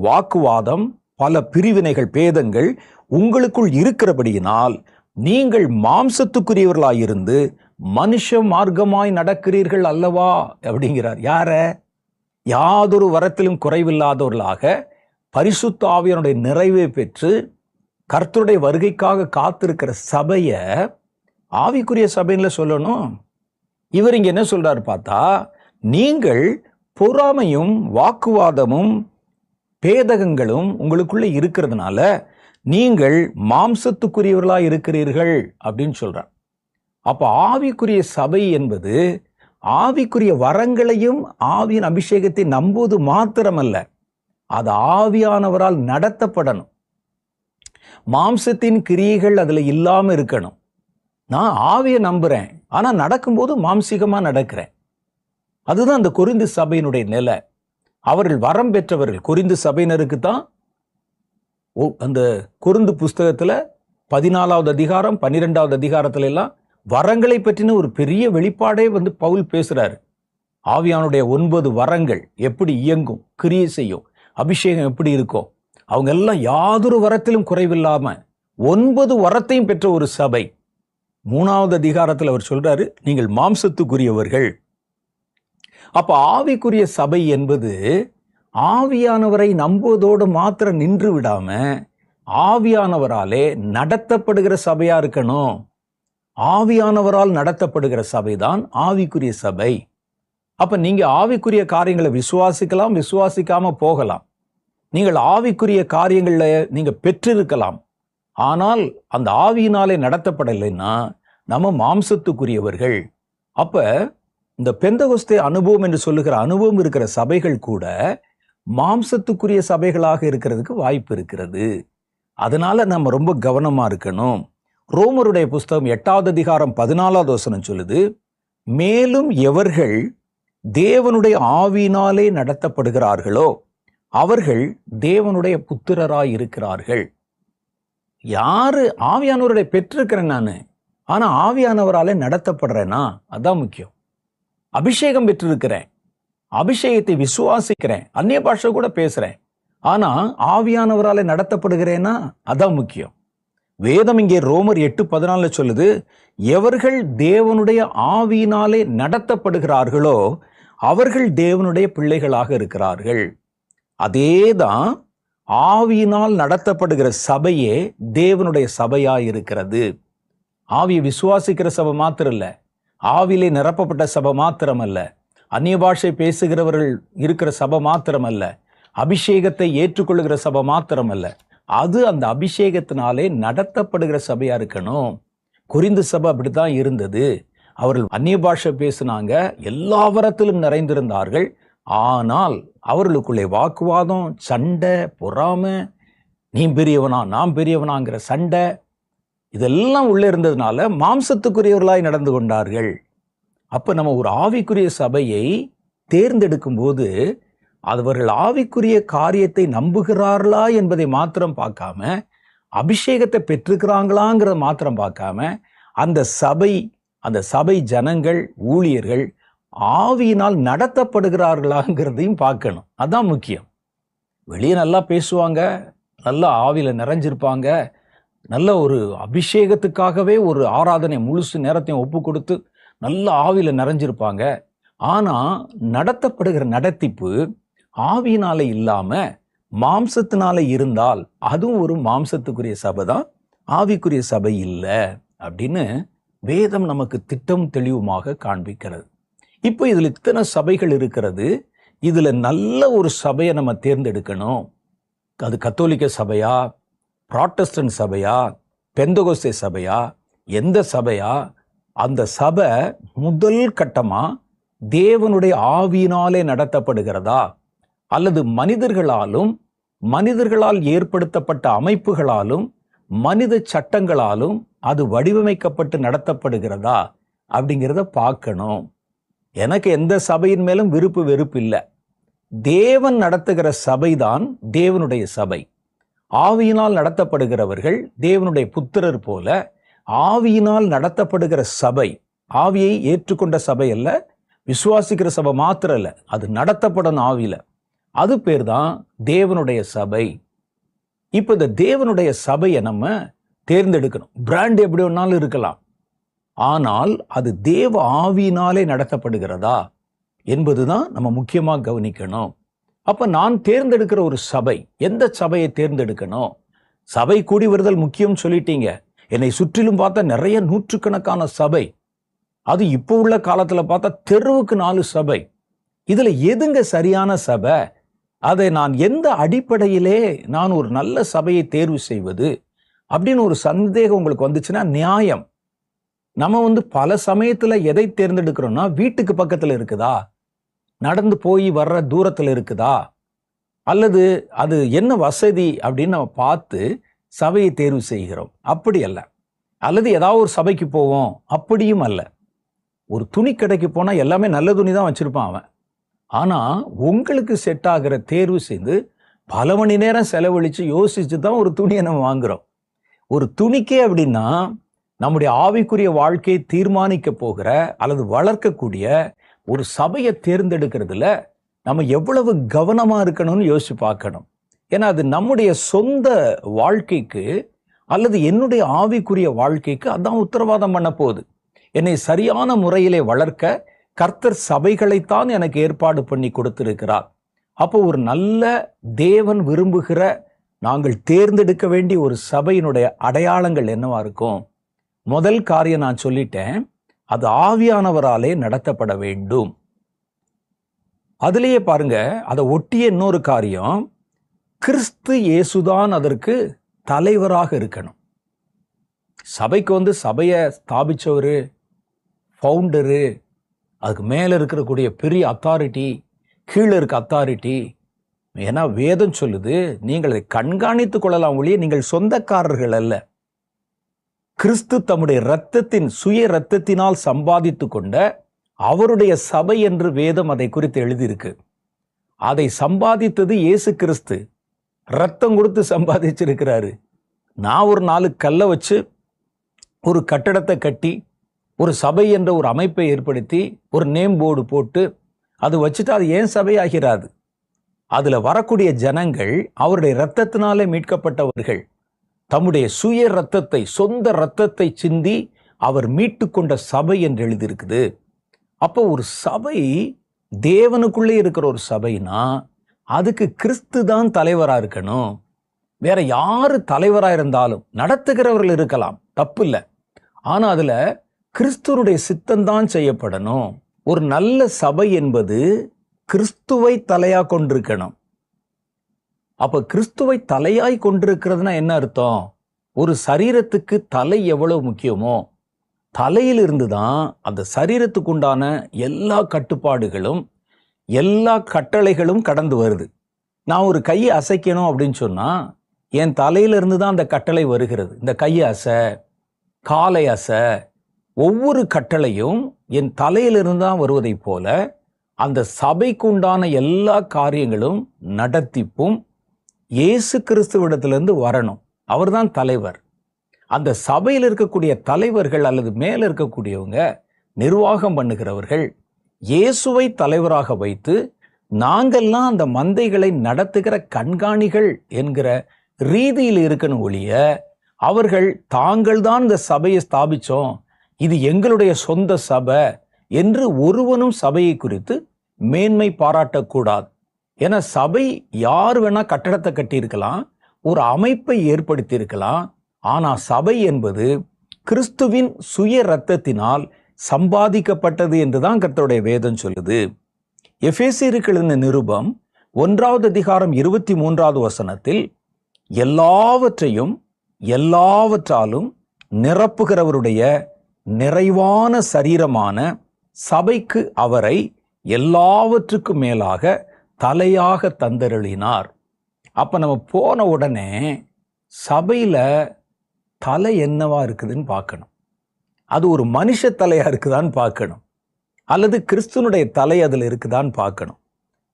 வாக்குவாதம், பல பிரிவினைகள், பேதங்கள் உங்களுக்குள் இருக்கிறபடியினால் நீங்கள் மாம்சத்துக்குரியவர்களாயிருந்து மனுஷ மார்க்கமாய் நடக்கிறீர்கள் அல்லவா அப்படிங்கிறார். யார? யாதொரு வரத்திலும் குறைவில்லாதவர்களாக பரிசுத்த ஆவியானுடைய நிறைவை பெற்று கர்த்தருடைய வருகைக்காக காத்திருக்கிற சபைய ஆவிக்குரிய சபையில சொல்லணும். இவர் இங்க என்ன சொல்றாரு பார்த்தா, நீங்கள் பொறாமையும் வாக்குவாதமும் பேதகங்களும் உங்களுக்குள்ள இருக்கிறதுனால நீங்கள் மாம்சத்துக்குரியவர்களா இருக்கிறீர்கள் அப்படின்னு சொல்றார். அப்ப ஆவிக்குரிய சபை என்பது ஆவிக்குரிய வரங்களையும் ஆவியின் அபிஷேகத்தை நம்புவது மாத்திரமல்ல, அது ஆவியானவரால் நடத்தப்படணும். மாம்சத்தின் கிரியைகள் அதுல இல்லாம இருக்கணும். நான் ஆவியை நம்புறேன், ஆனா நடக்கும்போது மாம்சீகமா நடக்கிறேன். அதுதான் அந்த கொரிந்து சபையினுடைய நிலை. அவர்கள் வரம் பெற்றவர்கள். கொரிந்து சபையினருக்கு தான் அந்த கொரிந்து புஸ்தகத்துல 14வது அதிகாரம் 12வது அதிகாரத்துல எல்லாம் வரங்களை பற்றின ஒரு பெரிய வெளிப்பாடே பவுல் பேசுறாரு. ஆவியானுடைய 9 வரங்கள் எப்படி இயங்கும், கிரியை செய்யும், அபிஷேகம் எப்படி இருக்கும், அவங்க எல்லாம் யாதொரு வரத்திலும் குறைவில்லாம 9 வரத்தையும் பெற்ற ஒரு சபை. 3வது அதிகாரத்தில் அவர் சொல்றாரு, நீங்கள் மாம்சத்துக்குரியவர்கள். அப்ப ஆவிக்குரிய சபை என்பது ஆவியானவரை நம்புவதோடு மாத்திரம் நின்று விடாம ஆவியானவராலே நடத்தப்படுகிற சபையா இருக்கணும். ஆவியானவரால் நடத்தப்படுகிற சபைதான் ஆவிக்குரிய சபை. அப்ப நீங்க ஆவிக்குரிய காரியங்களை விசுவாசிக்கலாம், விசுவாசிக்காம போகலாம். நீங்கள் ஆவிக்குரிய காரியங்கள்ல நீங்க பெற்றிருக்கலாம். ஆனால் அந்த ஆவியினாலே நடத்தப்படலைன்னா நம்ம மாம்சத்துக்குரியவர்கள். அப்ப இந்த பெந்தகோஸ்தே அனுபவம் என்று சொல்லுகிற அனுபவம் இருக்கிற சபைகள் கூட மாம்சத்துக்குரிய சபைகளாக இருக்கிறதுக்கு வாய்ப்பு இருக்கிறது. அதனால நம்ம ரொம்ப கவனமா இருக்கணும். ரோமருடைய புஸ்தகம் 8வது அதிகாரம் 14வது வசனம் சொல்லுது, மேலும் எவர்கள் தேவனுடைய ஆவியினாலே நடத்தப்படுகிறார்களோ அவர்கள் தேவனுடைய புத்திரராய் இருக்கிறார்கள். யாரு ஆவியானவருடைய பெற்றிருக்கிறேன் நானு, ஆனா ஆவியானவராலே நடத்தப்படுறேன்னா அதான் முக்கியம். அபிஷேகம் பெற்றிருக்கிறேன், அபிஷேகத்தை விசுவாசிக்கிறேன், அந்நிய பாஷை கூட பேசுறேன், ஆனா ஆவியானவராலே நடத்தப்படுகிறேன்னா அதான் முக்கியம். வேதம் இங்கே ரோமர் 8:14 சொல்லுது, எவர்கள் தேவனுடைய ஆவியினாலே நடத்தப்படுகிறார்களோ அவர்கள் தேவனுடைய பிள்ளைகளாக இருக்கிறார்கள். அதேதான் ஆவியினால் நடத்தப்படுகிற சபையே தேவனுடைய சபையாய் இருக்கிறது. ஆவியை விசுவாசிக்கிற சபை மாத்திரம் இல்ல, ஆவியிலே நிரப்பப்பட்ட சபை மாத்திரமல்ல, அந்நிய பாஷை பேசுகிறவர்கள் இருக்கிற சபை மாத்திரமல்ல, அபிஷேகத்தை ஏற்றுக்கொள்ளுகிற சபை மாத்திரமல்ல, அது அந்த அபிஷேகத்தினாலே நடத்தப்படுகிற சபையா இருக்கணும். கொரிந்து சபை அப்படித்தான் இருந்தது. அவர்கள் அந்நிய பாஷை பேசினாங்க, எல்லா வரத்திலும் நிறைந்திருந்தார்கள். ஆனால் அவர்களுக்குள்ளே வாக்குவாதம், சண்டை, பொறாமை, நீ பெரியவனா நான் பெரியவனாங்கிற சண்டை, இதெல்லாம் உள்ள இருந்ததுனால மாம்சத்துக்குரியவர்களாய் நடந்து கொண்டார்கள். அப்ப நம்ம ஒரு ஆவிக்குரிய சபையை தேர்ந்தெடுக்கும் போது அவர்கள் ஆவிக்குரிய காரியத்தை நம்புகிறார்களா என்பதை மாத்திரம் பார்க்காம, அபிஷேகத்தை பெற்றிருக்கிறாங்களாங்கிறத மாத்திரம் பார்க்காம, அந்த சபை ஜனங்கள், ஊழியர்கள் ஆவியினால் நடத்தப்படுகிறார்களாங்கிறதையும் பார்க்கணும். அதான் முக்கியம். வெளியே நல்லா பேசுவாங்க, நல்லா ஆவியில நிறைஞ்சிருப்பாங்க, நல்ல ஒரு அபிஷேகத்துக்காகவே ஒரு ஆராதனை முழுசு நேரத்தையும் ஒப்பு கொடுத்து நல்ல ஆவியில நிறைஞ்சிருப்பாங்க. ஆனா நடத்தப்படுகிற நடத்திப்பு ஆவியினால இல்லாம மாம்சத்தினால இருந்தால் அதுவும் ஒரு மாம்சத்துக்குரிய சபை தான், ஆவிக்குரிய சபை இல்லை அப்படின்னு வேதம் நமக்கு திட்டம் தெளிவுமாக காண்பிக்கிறது. இப்போ இதுல இத்தனை சபைகள் இருக்கிறது. இதுல நல்ல ஒரு சபையை நம்ம தேர்ந்தெடுக்கணும். அது கத்தோலிக்க சபையா, புராட்டஸ்டன்ட் சபையா, பெந்தகோஸ்தே சபையா, எந்த சபையா, அந்த சபை முதல் கட்டமா தேவனுடைய ஆவியினாலே நடத்தப்படுகிறதா, அல்லது மனிதர்களால் ஏற்படுத்தப்பட்ட அமைப்புகளாலும் மனித சட்டங்களாலும் அது வடிவமைக்கப்பட்டு நடத்தப்படுகிறதா அப்படிங்கிறத பார்க்கணும். எனக்கு எந்த சபையின் மேலும் வெறுப்பு இல்லை. தேவன் நடத்துகிற சபைதான் தேவனுடைய சபை. ஆவியினால் நடத்தப்படுகிறவர்கள் தேவனுடைய புத்திரர் போல. ஆவியினால் நடத்தப்படுகிற சபை, ஆவியை ஏற்றுக்கொண்ட சபை அல்ல, விசுவாசிக்கிற சபை மாத்திரம் இல்ல, அது நடத்தப்படணும் ஆவியில. அது பேர் தான் தேவனுடைய சபை. இப்ப இந்த தேவனுடைய சபையை நம்ம தேர்ந்தெடுக்கணும். பிராண்ட் எப்படி ஒன்னாலும் இருக்கலாம், ஆனால் அது தேவ ஆவியினாலே நடத்தப்படுகிறதா என்பதுதான் நம்ம முக்கியமா கவனிக்கணும். அப்ப நான் தேர்ந்தெடுக்கிற ஒரு சபை, எந்த சபையை தேர்ந்தெடுக்கணும்? சபை கூடி வருதல் முக்கியம் சொல்லிட்டீங்க. என்னை சுற்றிலும் பார்த்தா நிறைய நூற்றுக்கணக்கான சபை. அது இப்போ உள்ள காலத்துல பார்த்தா தெருவுக்கு 4 சபை. இதுல எதுங்க சரியான சபை? அதை நான் எந்த அடிப்படையிலே நான் ஒரு நல்ல சபையை தேர்வு செய்வது அப்படின்னு ஒரு சந்தேகம் உங்களுக்கு வந்துச்சுன்னா, நியாயம். நம்ம பல சமயத்துல எதை தேர்ந்தெடுக்கிறோம்னா, வீட்டுக்கு பக்கத்துல இருக்குதா, நடந்து போய் வர்ற தூரத்துல இருக்குதா, அல்லது அது என்ன வசதி அப்படின்னு நம்ம பார்த்து சபையை தேர்வு செய்கிறோம். அப்படி அல்ல. அல்லது ஏதாவது ஒரு சபைக்கு போவோம், அப்படியும் அல்ல. ஒரு துணி கடைக்கு போனா எல்லாமே நல்ல துணி தான் வச்சிருப்பான் அவன். ஆனா உங்களுக்கு செட் ஆகிற தேர்வு செய்து பல மணி நேரம் செலவழிச்சு யோசிச்சு தான் ஒரு துணியை நம்ம வாங்குறோம். ஒரு துணிக்கே அப்படின்னா, நம்முடைய ஆவிக்குரிய வாழ்க்கையை தீர்மானிக்க போகிற அல்லது வளர்க்கக்கூடிய ஒரு சபையை தேர்ந்தெடுக்கிறதுல நம்ம எவ்வளவு கவனமா இருக்கணும்னு யோசிச்சு பார்க்கணும். ஏன்னா அது நம்முடைய சொந்த வாழ்க்கைக்கு அல்லது என்னுடைய ஆவிக்குரிய வாழ்க்கைக்கு அதான் உத்தரவாதம் பண்ண போகுது. என்னை சரியான முறையிலே வளர்க்க கர்த்தர் சபைகளைத்தான் எனக்கு ஏற்பாடு பண்ணி கொடுத்திருக்கிறார். அப்போ ஒரு நல்ல தேவன் விரும்புகிற நாங்கள் தேர்ந்தெடுக்க வேண்டிய ஒரு சபையினுடைய அடையாளங்கள் என்னவா இருக்கும்? முதல் காரியம் நான் சொல்லிட்டேன், அது ஆவியானவராலே நடத்தப்பட வேண்டும். அதுலேயே பாருங்க, அதை ஒட்டிய இன்னொரு காரியம், கிறிஸ்து இயேசுதான் அதற்கு தலைவராக இருக்கணும். சபைக்கு சபையை ஸ்தாபிச்சவரு, ஃபவுண்டரு, அதுக்கு மேலே இருக்கக்கூடிய பெரிய அத்தாரிட்டி, கீழே இருக்க அத்தாரிட்டி. ஏன்னா வேதம் சொல்லுது, நீங்கள் அதை கண்காணித்துக் கொள்ளலாம் ஒழிய நீங்கள் சொந்தக்காரர்கள் அல்ல. கிறிஸ்து தம்முடைய இரத்தத்தின் சுய இரத்தத்தினால் சம்பாதித்து கொண்ட அவருடைய சபை என்று வேதம் அதை குறித்து எழுதியிருக்கு. அதை சம்பாதித்தது இயேசு கிறிஸ்து. ரத்தம் கொடுத்து சம்பாதிச்சிருக்கிறாரு. நான் ஒரு 4 கல்லை வச்சு ஒரு கட்டடத்தை கட்டி ஒரு சபை என்ற ஒரு அமைப்பை ஏற்படுத்தி ஒரு நேம் போர்டு போட்டு அது வச்சுட்டு அது ஏன் சபை ஆகிறாது? அதுல வரக்கூடிய ஜனங்கள் அவருடைய இரத்தத்தினாலே மீட்கப்பட்டவர்கள். தம்முடைய சுய இரத்தத்தை, சொந்த இரத்தத்தை சிந்தி அவர் மீட்டு கொண்ட சபை என்று எழுதியிருக்குது. அப்போ ஒரு சபை தேவனுக்குள்ளே இருக்கிற ஒரு சபைனா அதுக்கு கிறிஸ்து தான் தலைவரா இருக்கணும். வேற யாரு தலைவரா இருந்தாலும் நடத்துகிறவர்கள் இருக்கலாம், தப்பு இல்லை. ஆனா அதுல கிறிஸ்துவனுடைய சித்தம்தான் செய்யப்படணும். ஒரு நல்ல சபை என்பது கிறிஸ்துவை தலையா கொண்டிருக்கணும். அப்ப கிறிஸ்துவை தலையாய் கொண்டிருக்கிறதுனா என்ன அர்த்தம்? ஒரு சரீரத்துக்கு தலை எவ்வளவு முக்கியமோ, தலையிலிருந்து தான் அந்த சரீரத்துக்கு உண்டான எல்லா கட்டுப்பாடுகளும் எல்லா கட்டளைகளும் கடந்து வருது. நான் ஒரு கையை அசைக்கணும் அப்படின்னு சொன்னா என் தலையிலிருந்து தான் அந்த கட்டளை வருகிறது. இந்த கையை அசை, காலை அசை, ஒவ்வொரு கட்டளையும் என் தலையிலிருந்து தான் வருவதை போல அந்த சபைக்கு உண்டான எல்லா காரியங்களும் நடத்திப்பும் இயேசு கிறிஸ்துவிடத்திலிருந்து வரணும். அவர்தான் தலைவர். அந்த சபையில் இருக்கக்கூடிய தலைவர்கள் அல்லது மேல இருக்கக்கூடியவங்க, நிர்வாகம் பண்ணுகிறவர்கள் இயேசுவை தலைவராக வைத்து நாங்கள்லாம் அந்த மந்தைகளை நடத்துகிற கண்காணிகள் என்கிற ரீதியில் இருக்கணும் ஒழிய அவர்கள் தாங்கள் தான் இந்த சபையை ஸ்தாபிச்சோம், இது எங்களுடைய சொந்த சபை என்று ஒருவனும் சபையை குறித்து மேன்மை பாராட்டக்கூடாது. ஏன்னா சபை யார் வேணா கட்டடத்தை கட்டியிருக்கலாம், ஒரு அமைப்பை ஏற்படுத்தி இருக்கலாம். ஆனா சபை என்பது கிறிஸ்துவின் சுய இரத்தத்தினால் சம்பாதிக்கப்பட்டது என்றுதான் கர்த்தருடைய வேதம் சொல்லுது. எபேசியருக்கு எழுதின நிருபம் 1வது அதிகாரம் 23வது வசனத்தில் எல்லாவற்றையும் எல்லாவற்றாலும் நிரப்புகிறவருடைய நிறைவான சரீரமான சபைக்கு அவரை எல்லாவற்றுக்கும் மேலாக தலையாக தந்தருளினார். அப்ப நம்ம போன உடனே சபையில தலை என்னவா இருக்குதுன்னு பார்க்கணும். அது ஒரு மனுஷ தலையா இருக்குதான்னு பார்க்கணும், அல்லது கிறிஸ்துனுடைய தலை அதுல இருக்குதான்னு பார்க்கணும்.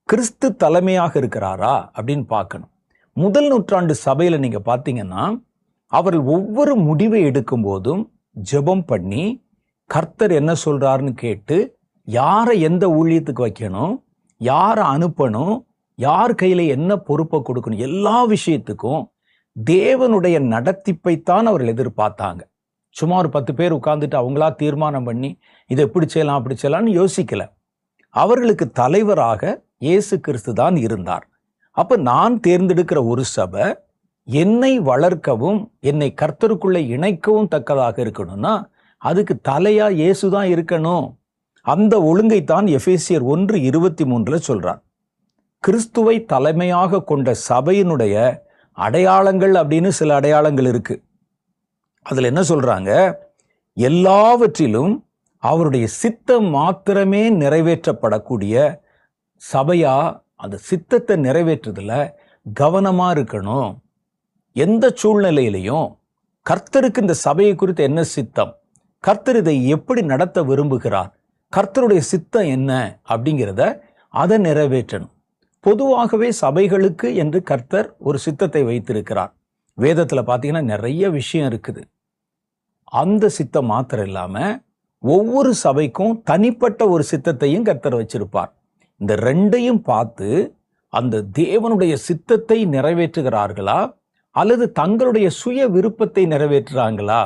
கிறிஸ்து தலைமையாக இருக்கிறாரா அப்படின்னு பார்க்கணும். முதல் நூற்றாண்டு சபையில நீங்க பார்த்தீங்கன்னா அவர்கள் ஒவ்வொரு முடிவை எடுக்கும் போதும் ஜெபம் பண்ணி கர்த்தர் என்ன சொல்றாருன்னு கேட்டு யாரை எந்த ஊழியத்துக்கு வைக்கணும், யாரை அனுப்பணும், யார் கையில என்ன பொறுப்பை கொடுக்கணும், எல்லா விஷயத்துக்கும் தேவனுடைய நடத்திப்பைத்தான் அவர்கள் எதிர்பார்த்தாங்க. சும்மா ஒரு 10 பேர் உட்கார்ந்துட்டு அவங்களா தீர்மானம் பண்ணி இதை எப்படி செய்யலாம் அப்படி செய்யலாம்னு யோசிக்கல. அவர்களுக்கு தலைவராக இயேசு கிறிஸ்து தான் இருந்தார். அப்ப நான் தேர்ந்தெடுக்கிற ஒரு சபை என்னை வளர்க்கவும் என்னை கர்த்தருக்குள்ளே இணைக்கவும் தக்கதாக இருக்கணும்னா அதுக்கு தலையா இயேசுதான் இருக்கணும். அந்த ஒழுங்கைத்தான் எபேசியர் 1:23 சொல்றார். கிறிஸ்துவை தலைமையாக கொண்ட சபையினுடைய அடையாளங்கள் அப்படின்னு சில அடையாளங்கள் இருக்கு. அதுல என்ன சொல்றாங்க? எல்லாவற்றிலும் அவருடைய சித்தம் மாத்திரமே நிறைவேற்றப்படக்கூடிய சபையா அந்த சித்தத்தை நிறைவேற்றுறதுல கவனமா இருக்கணும். எந்த சூழ்நிலையிலையும் கர்த்தருக்கு இந்த சபையை குறித்து என்ன சித்தம், கர்த்தர் இதை எப்படி நடத்த விரும்புகிறார், கர்த்தருடைய சித்தம் என்ன அப்படிங்கிறத அதை நிறைவேற்றணும். பொதுவாகவே சபைகளுக்கு என்று கர்த்தர் ஒரு சித்தத்தை வைத்திருக்கிறார். வேதத்துல பார்த்தீங்கன்னா நிறைய விஷயம் இருக்குது. அந்த சித்தம் மாத்திரம் இல்லாம ஒவ்வொரு சபைக்கும் தனிப்பட்ட ஒரு சித்தத்தையும் கர்த்தர் வச்சிருப்பார். இந்த ரெண்டையும் பார்த்து அந்த தேவனுடைய சித்தத்தை நிறைவேற்றுகிறார்களா அல்லது தங்களுடைய சுய விருப்பத்தை நிறைவேற்றுறாங்களா,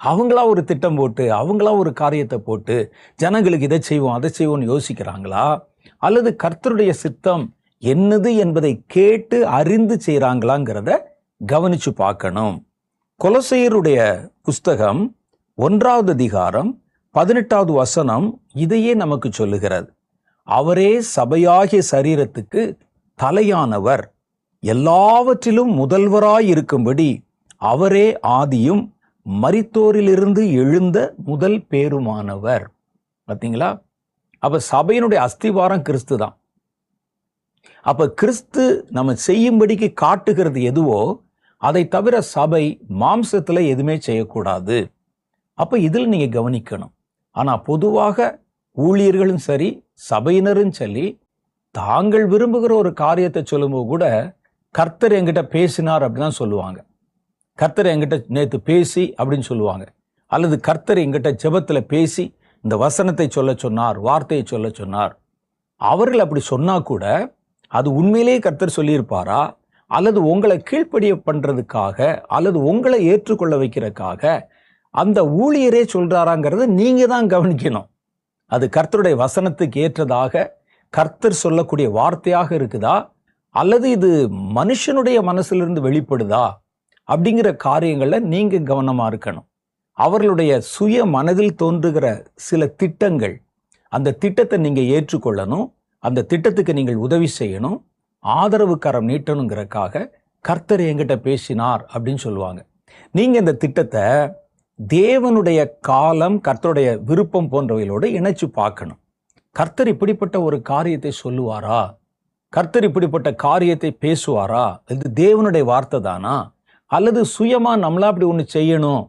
அவங்களா ஒரு திட்டம் போட்டு அவங்களா ஒரு காரியத்தை போட்டு ஜனங்களுக்கு இதை செய்வோம் அதை செய்வோம்னு யோசிக்கிறாங்களா, அல்லது கர்த்தருடைய சித்தம் என்னது என்பதை கேட்டு அறிந்து செய்கிறாங்களாங்கிறத கவனிச்சு பார்க்கணும். கொலோசையருடைய புஸ்தகம் 1வது அதிகாரம் 18வது வசனம் இதையே நமக்கு சொல்லுகிறது. அவரே சபையாகிய சரீரத்துக்கு தலையானவர், எல்லாவற்றிலும் முதல்வராய் இருக்கும்படி அவரே ஆதியும் மரித்தோரிலிருந்து எழுந்த முதல் பேருமானவர். பார்த்தீங்களா? அப்ப சபையினுடைய அஸ்திவாரம் கிறிஸ்து தான். அப்ப கிறிஸ்து நம்ம செய்யும்படிக்கு காட்டுகிறது எதுவோ அதை தவிர சபை மாம்சத்துல எதுவுமே செய்யக்கூடாது. அப்ப இதில் நீங்க கவனிக்கணும். ஆனா பொதுவாக ஊழியர்களும் சரி சபையினரும் சரி தாங்கள் விரும்புகிற ஒரு காரியத்தை சொல்லும்போது கூட கர்த்தர் என்கிட்ட பேசினார் அப்படிதான் சொல்லுவாங்க. கர்த்தர் என்கிட்ட நேற்று பேசி அப்படின்னு சொல்லுவாங்க. அல்லது கர்த்தர் என்கிட்ட ஜெபத்துல பேசி இந்த வசனத்தை சொல்ல சொன்னார், வார்த்தையை சொல்ல சொன்னார். அவர்கள் அப்படி சொன்னா கூட அது உண்மையிலேயே கர்த்தர் சொல்லியிருப்பாரா, அல்லது உங்களை கீழ்ப்படிய பண்றதுக்காக அல்லது உங்களை ஏற்றுக்கொள்ள வைக்கிறதுக்காக அந்த ஊழியரே சொல்றாராங்கிறத நீங்க தான் கவனிக்கணும். அது கர்த்தருடைய வசனத்துக்கு ஏற்றதாக கர்த்தர் சொல்லக்கூடிய வார்த்தையாக இருக்குதா, அல்லது இது மனுஷனுடைய மனசிலிருந்து வெளிப்படுதா அப்படிங்கிற காரியங்கள்ல நீங்க கவனமா இருக்கணும். அவர்களுடைய சுய மனதில் தோன்றுகிற சில திட்டங்கள், அந்த திட்டத்தை நீங்க ஏற்றுக்கொள்ளணும், அந்த திட்டத்துக்கு நீங்கள் உதவி செய்யணும், ஆதரவு கரம் நீட்டணுங்கிறதுக்காக கர்த்தர் என்கிட்ட பேசினார் அப்படின்னு சொல்லுவாங்க. நீங்க இந்த திட்டத்தை தேவனுடைய காலம், கர்த்தருடைய விருப்பம் போன்றவைகளோடு இணைச்சு பார்க்கணும். கர்த்தர் இப்படிப்பட்ட ஒரு காரியத்தை சொல்லுவாரா, கர்த்தர் இப்படிப்பட்ட காரியத்தை பேசுவாரா, இது தேவனுடைய வார்த்தை தானா, அல்லது சுயமா நம்மளா அப்படி ஒன்று செய்யணும்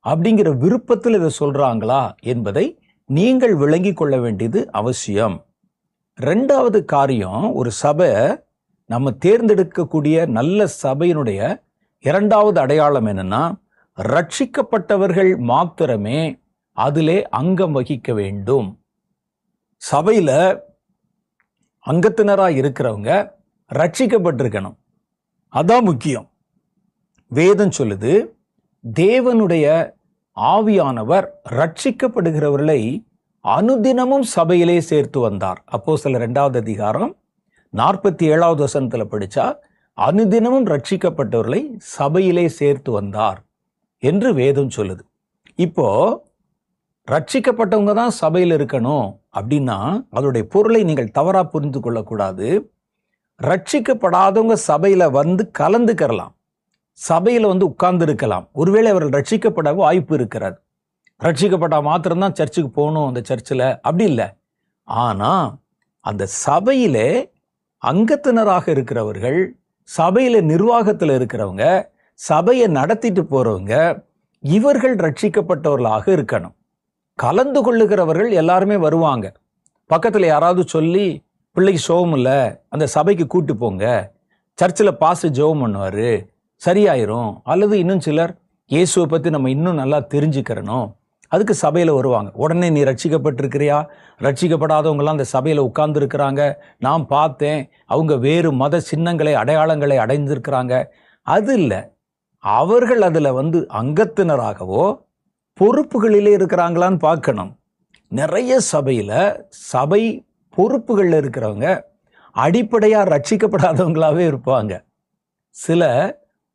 அப்படிங்கிற விருப்பத்தில் இதை சொல்றாங்களா என்பதை நீங்கள் விளங்கி கொள்ள வேண்டியது அவசியம். 2வது காரியம், ஒரு சபை நம்ம தேர்ந்தெடுக்கக்கூடிய நல்ல சபையினுடைய 2வது அடையாளம் என்னன்னா, ரட்சிக்கப்பட்டவர்கள் மாத்திரமே அதிலே அங்கம் வகிக்க வேண்டும். சபையில அங்கத்தினராக இருக்கிறவங்க ரட்சிக்கப்பட்டிருக்கணும். அதான் முக்கியம். வேதம் சொல்லுது, தேவனுடைய ஆவியானவர் ரட்சிக்கப்படுகிறவர்களை அனுதினமும் சபையிலே சேர்த்து வந்தார். அப்போஸ்தலர் 2வது அதிகாரம் 47வது வசனத்துல படிச்சா, அனுதினமும் ரட்சிக்கப்பட்டவர்களை சபையிலே சேர்த்து வந்தார் என்று வேதம் சொல்லுது. இப்போ ரட்சிக்கப்பட்டவங்க தான் சபையில் இருக்கணும் அப்படின்னா அதோடைய பொருளை நீங்கள் தவறா புரிந்து கொள்ளக்கூடாது. ரட்சிக்கப்படாதவங்க சபையில வந்து கலந்துக்கிறலாம், சபையில வந்து உட்கார்ந்து இருக்கலாம். ஒருவேளை அவர்கள் ரட்சிக்கப்பட வாய்ப்பு இருக்கிறது. ரட்சிக்கப்பட்டா மாத்திரம்தான் சர்ச்சுக்கு போகணும், அந்த சர்ச்சில் அப்படி இல்லை. ஆனா அந்த சபையிலே அங்கத்தினராக இருக்கிறவர்கள், சபையில நிர்வாகத்தில் இருக்கிறவங்க, சபையை நடத்திட்டு போறவங்க, இவர்கள் ரட்சிக்கப்பட்டவர்களாக இருக்கணும். கலந்து கொள்ளுகிறவர்கள் எல்லாருமே வருவாங்க. பக்கத்தில் யாராவது சொல்லி, பிள்ளைக்கு சோகம் இல்லை, அந்த சபைக்கு கூட்டு போங்க, சர்ச்சில் பாஸ் ஜெபம் பண்ணுவார், சரியாயிரும். அல்லது இன்னும் சிலர் இயேசுவை பற்றி நம்ம இன்னும் நல்லா தெரிஞ்சுக்கிறணும், அதுக்கு சபையில் வருவாங்க. உடனே நீ ரட்சிக்கப்பட்டிருக்கிறியா? ரட்சிக்கப்படாதவங்களாம் அந்த சபையில் உட்கார்ந்துருக்கிறாங்க, நான் பார்த்தேன், அவங்க வேறு மத சின்னங்களை அடையாளங்களை அடைந்திருக்கிறாங்க. அது இல்லை. அவர்கள் அதில் வந்து அங்கத்தினராகவோ பொறுப்புகளிலே இருக்கிறாங்களான்னு பார்க்கணும். நிறைய சபையில் சபை பொறுப்புகளில் இருக்கிறவங்க அடிப்படையாக ரட்சிக்கப்படாதவங்களாவே இருப்பாங்க. சில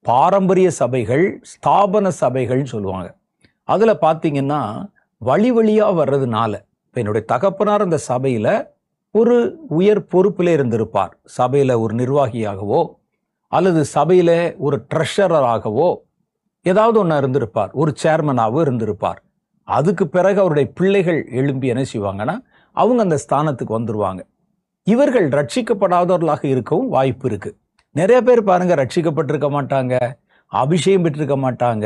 பாரம்பரிய சபைகள், ஸ்தாபன சபைகள்னு சொல்லுவாங்க. அதில் பார்த்தீங்கன்னா வழி வழியா வர்றதுனால, இப்ப என்னுடைய தகப்பனார் அந்த சபையில ஒரு உயர் பொறுப்பிலே இருந்திருப்பார். சபையில ஒரு நிர்வாகியாகவோ அல்லது சபையில ஒரு ட்ரெஷரராகவோ ஏதாவது ஒன்று இருந்திருப்பார். ஒரு சேர்மனாகவும் இருந்திருப்பார். அதுக்கு பிறகு அவருடைய பிள்ளைகள் எழும்பி என்ன செய்வாங்கன்னா அவங்க அந்த ஸ்தானத்துக்கு வந்துருவாங்க. இவர்கள் ரட்சிக்கப்படாதவர்களாக இருக்கவும் வாய்ப்பு இருக்கு. நிறைய பேர் பாருங்க, ரட்சிக்கப்பட்டிருக்க மாட்டாங்க, அபிஷேகம் பெற்றிருக்க மாட்டாங்க,